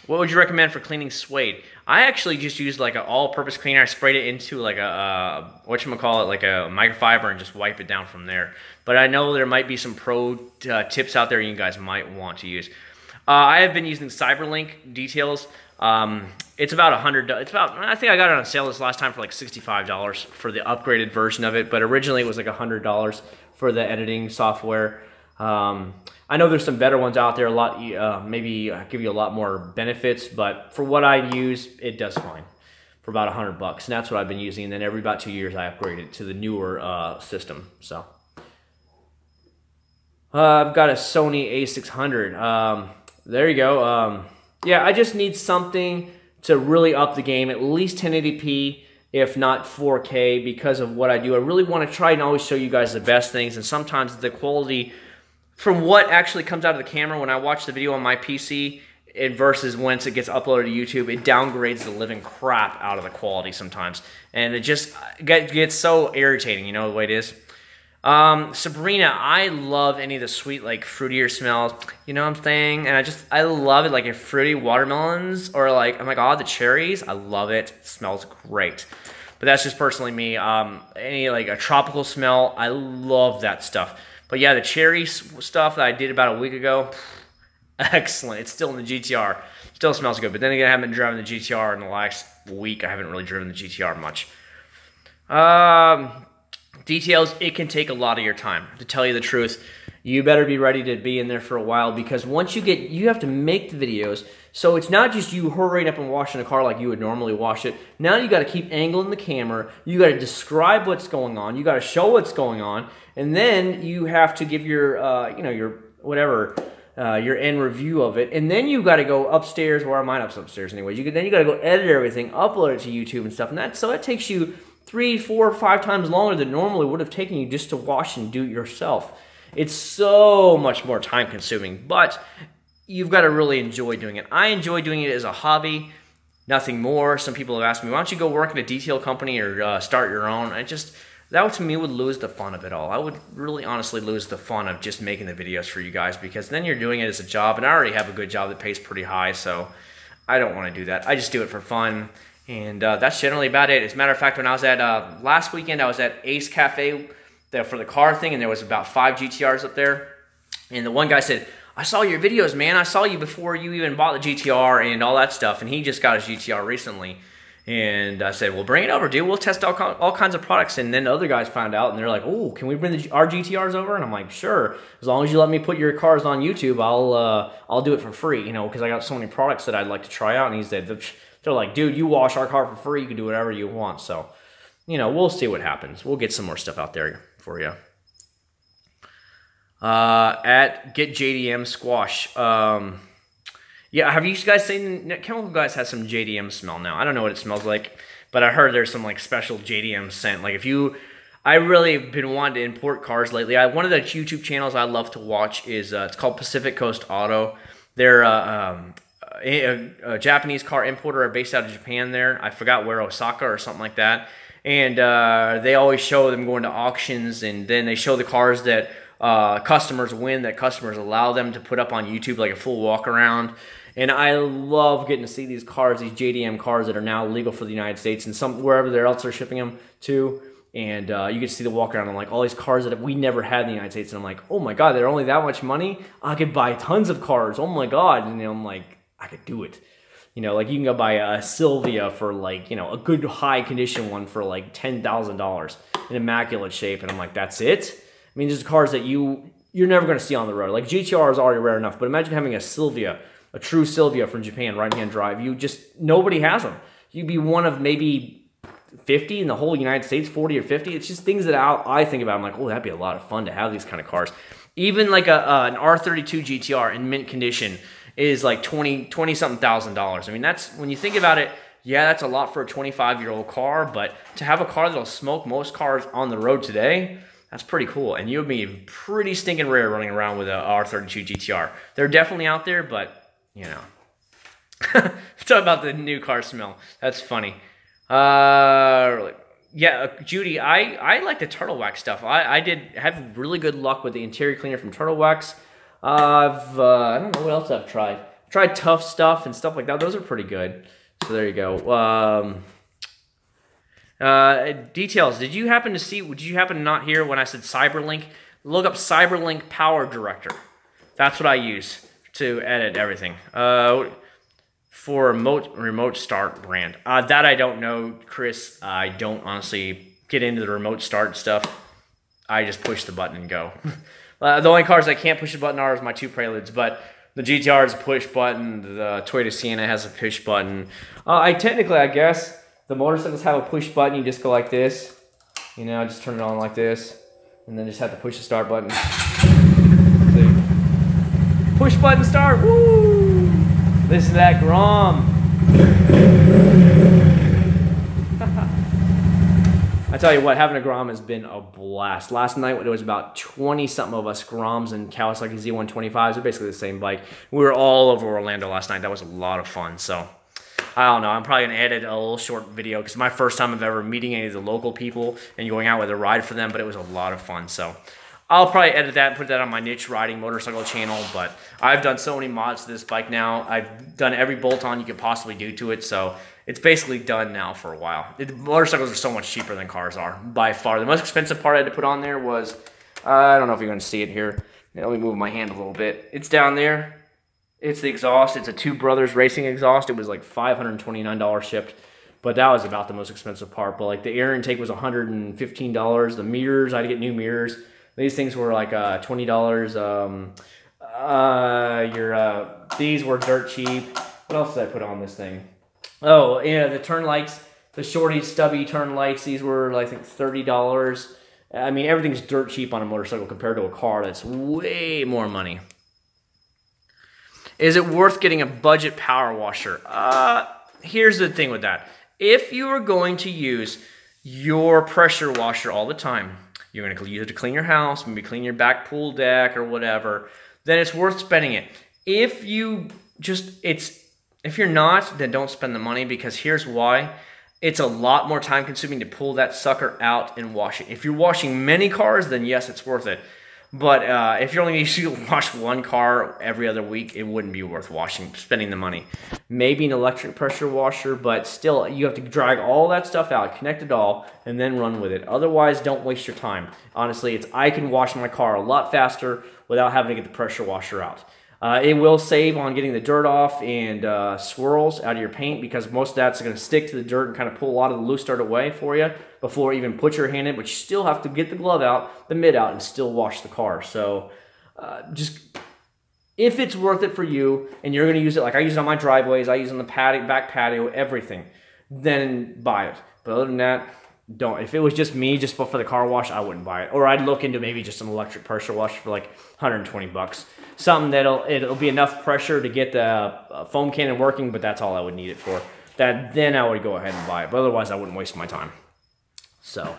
What would you recommend for cleaning suede? I actually just used like an all-purpose cleaner. I sprayed it into like a whatchamacallit, like a microfiber, and just wipe it down from there. But I know there might be some pro tips out there you guys might want to use. I have been using CyberLink details It's about $100. It's about, I think I got it on sale this last time for like $65 for the upgraded version of it, but originally it was like $100 for the editing software. I know there's some better ones out there, a lot, maybe give you a lot more benefits, but for what I use, it does fine for about $100, and that's what I've been using. And then every about 2 years, I upgrade it to the newer system. So I've got a Sony A600. There you go. Yeah, I just need something to really up the game, at least 1080p, if not 4K, because of what I do. I really want to try and always show you guys the best things, and sometimes the quality from what actually comes out of the camera when I watch the video on my PC versus once it gets uploaded to YouTube, it downgrades the living crap out of the quality sometimes. And it just gets so irritating, you know the way it is. Sabrina, I love any of the sweet, like, fruitier smells, you know what I'm saying? And I love it, like, if fruity watermelons, or like, oh my god, the cherries, I love it. It smells great. But that's just personally me. Any, like, a tropical smell, I love that stuff. But yeah, the cherry stuff that I did about a week ago, excellent. It's still in the GTR. Still smells good. But then again, I haven't been driving the GTR in the last week. I haven't really driven the GTR much. Details, it can take a lot of your time. To tell you the truth, you better be ready to be in there for a while, because once you have to make the videos, so it's not just you hurrying up and washing a car like you would normally wash it. Now you got to keep angling the camera, you got to describe what's going on, you got to show what's going on, and then you have to give your, you know, your whatever, your end review of it, and then you got to go upstairs, or mine upstairs anyways. Then you got to go edit everything, upload it to YouTube and stuff, and so that takes you 3, 4, 5 times longer than normally would have taken you just to wash and do it yourself. It's so much more time consuming, but you've got to really enjoy doing it. I enjoy doing it as a hobby, nothing more. Some people have asked me, why don't you go work at a detail company or start your own? That to me would lose the fun of it all. I would really honestly lose the fun of just making the videos for you guys, because then you're doing it as a job, and I already have a good job that pays pretty high, so I don't want to do that. I just do it for fun. And that's generally about it. As a matter of fact, when I was at, last weekend, I was at Ace Cafe for the car thing, and there was about 5 GTRs up there. And the one guy said, I saw your videos, man. I saw you before you even bought the GTR and all that stuff. And he just got his GTR recently. And I said, well, bring it over, dude. We'll test all kinds of products. And then the other guys found out, and they're like, oh, can we bring our GTRs over? And I'm like, sure. As long as you let me put your cars on YouTube, I'll do it for free, you know, because I got so many products that I'd like to try out. And he said, they're like, dude, you wash our car for free. You can do whatever you want. So, you know, we'll see what happens. We'll get some more stuff out there for you. At Get JDM Squash. Yeah, have you guys seen, Chemical Guys has some JDM smell now. I don't know what it smells like, but I heard there's some like special JDM scent. Like I really have been wanting to import cars lately. One of the YouTube channels I love to watch is, it's called Pacific Coast Auto. They're a Japanese car importer based out of Japan there. I forgot where, Osaka or something like that. And they always show them going to auctions, and then they show the cars that customers win, that customers allow them to put up on YouTube, like a full walk around. And I love getting to see these cars, these JDM cars that are now legal for the United States and wherever else they're shipping them to. And you get to see the walk around, and like all these cars that we never had in the United States. And I'm like, oh my god, they're only that much money? I could buy tons of cars. Oh my god. And I'm like, I could do it. You know, like you can go buy a Sylvia for like, you know, a good high condition one for like $10,000 in immaculate shape. And I'm like, that's it? I mean, there's cars that you're never going to see on the road. Like GTR is already rare enough, but imagine having a Sylvia, a true Sylvia from Japan, right-hand drive. Nobody has them. You'd be one of maybe 50 in the whole United States, 40 or 50. It's just things that I think about. I'm like, oh, that'd be a lot of fun to have these kind of cars. Even like an R32 GTR in mint condition is like $20-something thousand. I mean, that's, when you think about it, yeah, that's a lot for a 25-year-old car, but to have a car that'll smoke most cars on the road today, that's pretty cool. And you would be pretty stinking rare running around with a R32 GTR. They're definitely out there, but, you know. Talk about the new car smell. That's funny. Yeah, Judy, I like the Turtle Wax stuff. I have really good luck with the interior cleaner from Turtle Wax. I don't know what else I've tried. I've tried Tough Stuff and stuff like that. Those are pretty good. So there you go. Details. Did you happen to not hear when I said Cyberlink? Look up Cyberlink Power Director. That's what I use to edit everything. for a remote start brand. That I don't know, Chris. I don't honestly get into the remote start stuff. I just push the button and go. The only cars I can't push the button are my 2 Preludes, but the GTR is a push button. The Toyota Sienna has a push button. I guess, the motorcycles have a push button. You just go like this. You know, just turn it on like this. And then just have to push the start button. See? Push button start. Woo! Listen to that Grom. I tell you what, having a Grom has been a blast. Last night, there was about 20-something of us Groms and Kawasaki Z125s. They're basically the same bike. We were all over Orlando last night. That was a lot of fun. So, I don't know. I'm probably going to edit a little short video because it's my first time of ever meeting any of the local people and going out with a ride for them, but it was a lot of fun. So, I'll probably edit that and put that on my niche riding motorcycle channel, but I've done so many mods to this bike now. I've done every bolt-on you could possibly do to it, so it's basically done now for a while. Motorcycles are so much cheaper than cars are, by far. The most expensive part I had to put on there was, I don't know if you're going to see it here. Let me move my hand a little bit. It's down there. It's the exhaust. It's a Two Brothers Racing exhaust. It was like $529 shipped, but that was about the most expensive part. But like the air intake was $115. The mirrors, I had to get new mirrors. These things were like $20. These were dirt cheap. What else did I put on this thing? Oh, yeah, the turn lights, the shorty, stubby turn lights. These were, I think, $30. I mean, everything's dirt cheap on a motorcycle compared to a car that's way more money. Is it worth getting a budget power washer? Here's the thing with that. If you are going to use your pressure washer all the time, you're going to use it to clean your house, maybe clean your back pool deck or whatever, then it's worth spending it. If you're not, then don't spend the money, because here's why. It's a lot more time consuming to pull that sucker out and wash it. If you're washing many cars, then yes, it's worth it. But if you're only going to wash one car every other week, it wouldn't be worth spending the money. Maybe an electric pressure washer, but still, you have to drag all that stuff out, connect it all, and then run with it. Otherwise, don't waste your time. Honestly, I can wash my car a lot faster without having to get the pressure washer out. It will save on getting the dirt off and swirls out of your paint, because most of that's going to stick to the dirt and kind of pull a lot of the loose dirt away for you before you even put your hand in, but you still have to get the glove out, the mitt out, and still wash the car. So just, if it's worth it for you and you're going to use it, like I use it on my driveways, I use it on the back patio, everything, then buy it. But other than that, don't. If it was just me, just for the car wash, I wouldn't buy it. Or I'd look into maybe just an electric pressure washer for like 120 bucks. Something it'll be enough pressure to get the foam cannon working, but that's all I would need it for. Then I would go ahead and buy it. But otherwise, I wouldn't waste my time. So,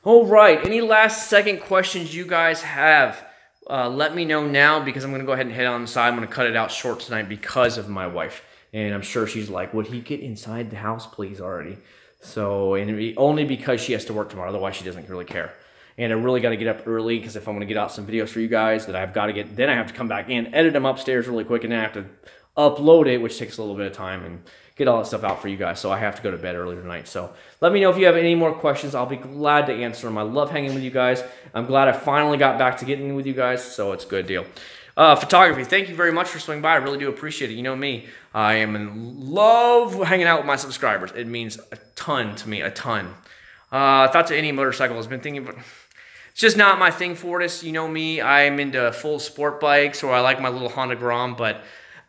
all right. Any last second questions you guys have? Let me know now, because I'm going to go ahead and head on inside. I'm going to cut it out short tonight because of my wife. And I'm sure she's like, would he get inside the house, please, already? So, and only because she has to work tomorrow. Otherwise, she doesn't really care. And I really got to get up early, because if I'm going to get out some videos for you guys that I've got to get, then I have to come back in, edit them upstairs really quick, and then I have to upload it, which takes a little bit of time, and get all that stuff out for you guys. So I have to go to bed early tonight. So let me know if you have any more questions. I'll be glad to answer them. I love hanging with you guys. I'm glad I finally got back to getting with you guys, so it's a good deal. Photography, thank you very much for swinging by. I really do appreciate it. You know me, I am in love hanging out with my subscribers. It means a ton to me, a ton. Thoughts of any motorcycle has been thinking, but it's just not my thing, Fortis. You know me, I'm into full sport bikes, or I like my little Honda Grom, but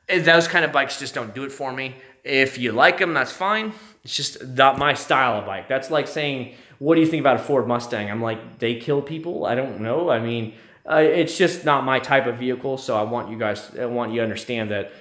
those kind of bikes just don't do it for me. If you like them, that's fine. It's just not my style of bike. That's like saying, what do you think about a Ford Mustang? I'm like, they kill people? I don't know. I mean, it's just not my type of vehicle, so I want you to understand that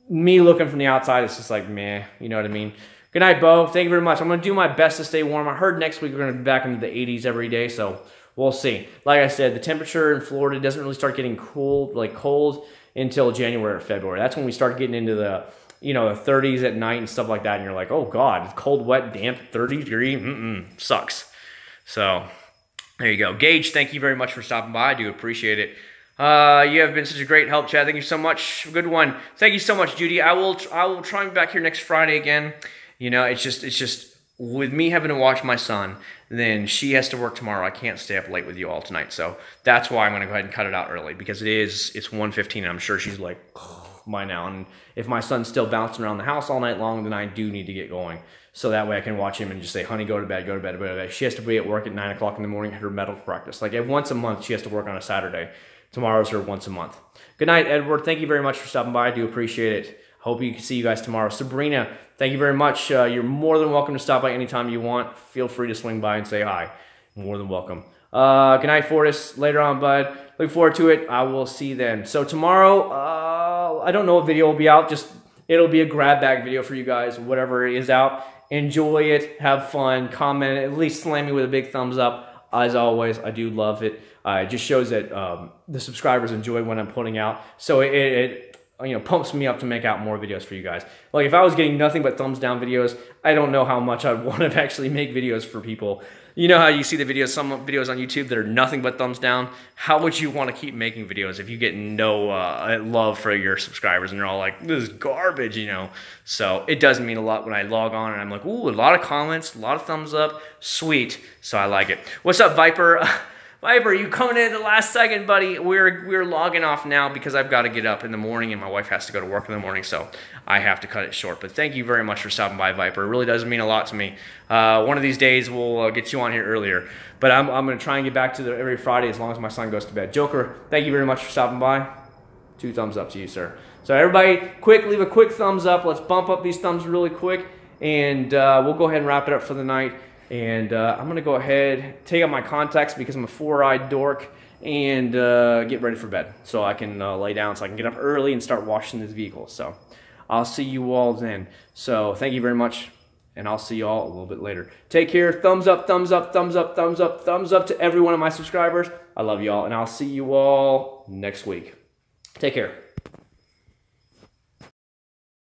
me looking from the outside, it's just like, meh, you know what I mean? Good night, Bo. Thank you very much. I'm going to do my best to stay warm. I heard next week we're going to be back into the 80s every day, so we'll see. Like I said, the temperature in Florida doesn't really start getting cold until January or February. That's when we start getting into the, the 30s at night and stuff like that, and you're like, oh God, it's cold, wet, damp, 30-degree, sucks. So there you go. Gage, thank you very much for stopping by. I do appreciate it. You have been such a great help, Chad. Thank you so much. Good one. Thank you so much, Judy. I will try and be back here next Friday again. It's just with me having to watch my son, then she has to work tomorrow. I can't stay up late with you all tonight. So that's why I'm going to go ahead and cut it out early, because it's 1:15 and I'm sure she's like, oh. by now. And if my son's still bouncing around the house all night long, then I do need to get going. So that way I can watch him and just say, honey, go to bed, go to bed, go to bed. She has to be at work at 9 o'clock in the morning at her medical practice. Like once a month, she has to work on a Saturday. Tomorrow's her once a month. Good night, Edward. Thank you very much for stopping by. I do appreciate it. Hope you can see you guys tomorrow. Sabrina, thank you very much. You're more than welcome to stop by anytime you want. Feel free to swing by and say hi. More than welcome. Good night, Fortis. Later on, bud. Look forward to it. I will see you then. So tomorrow, I don't know what video will be out. Just it'll be a grab bag video for you guys. Whatever is out, enjoy it. Have fun. Comment. At least slam me with a big thumbs up. As always, I do love it. It just shows that the subscribers enjoy what I'm putting out. So it pumps me up to make out more videos for you guys. Like if I was getting nothing but thumbs down videos, I don't know how much I'd want to actually make videos for people. You know how you see the videos, some videos on YouTube that are nothing but thumbs down? How would you want to keep making videos if you get no love for your subscribers and they're all like, this is garbage, you know? So it does mean a lot when I log on and I'm like, ooh, a lot of comments, a lot of thumbs up, sweet. So I like it. What's up, Viper? Viper, you coming in at the last second, buddy. We're logging off now because I've got to get up in the morning and my wife has to go to work in the morning, so I have to cut it short. But thank you very much for stopping by, Viper. It really does mean a lot to me. One of these days we'll get you on here earlier. But I'm going to try and get back to every Friday as long as my son goes to bed. Joker, thank you very much for stopping by. 2 thumbs up to you, sir. So everybody, leave a quick thumbs up. Let's bump up these thumbs really quick. And we'll go ahead and wrap it up for the night. And I'm going to go ahead, take out my contacts because I'm a 4-eyed dork, and get ready for bed so I can lay down so I can get up early and start washing this vehicle. So I'll see you all then. So thank you very much, and I'll see you all a little bit later. Take care. Thumbs up, thumbs up, thumbs up, thumbs up, thumbs up to every one of my subscribers. I love you all, and I'll see you all next week. Take care.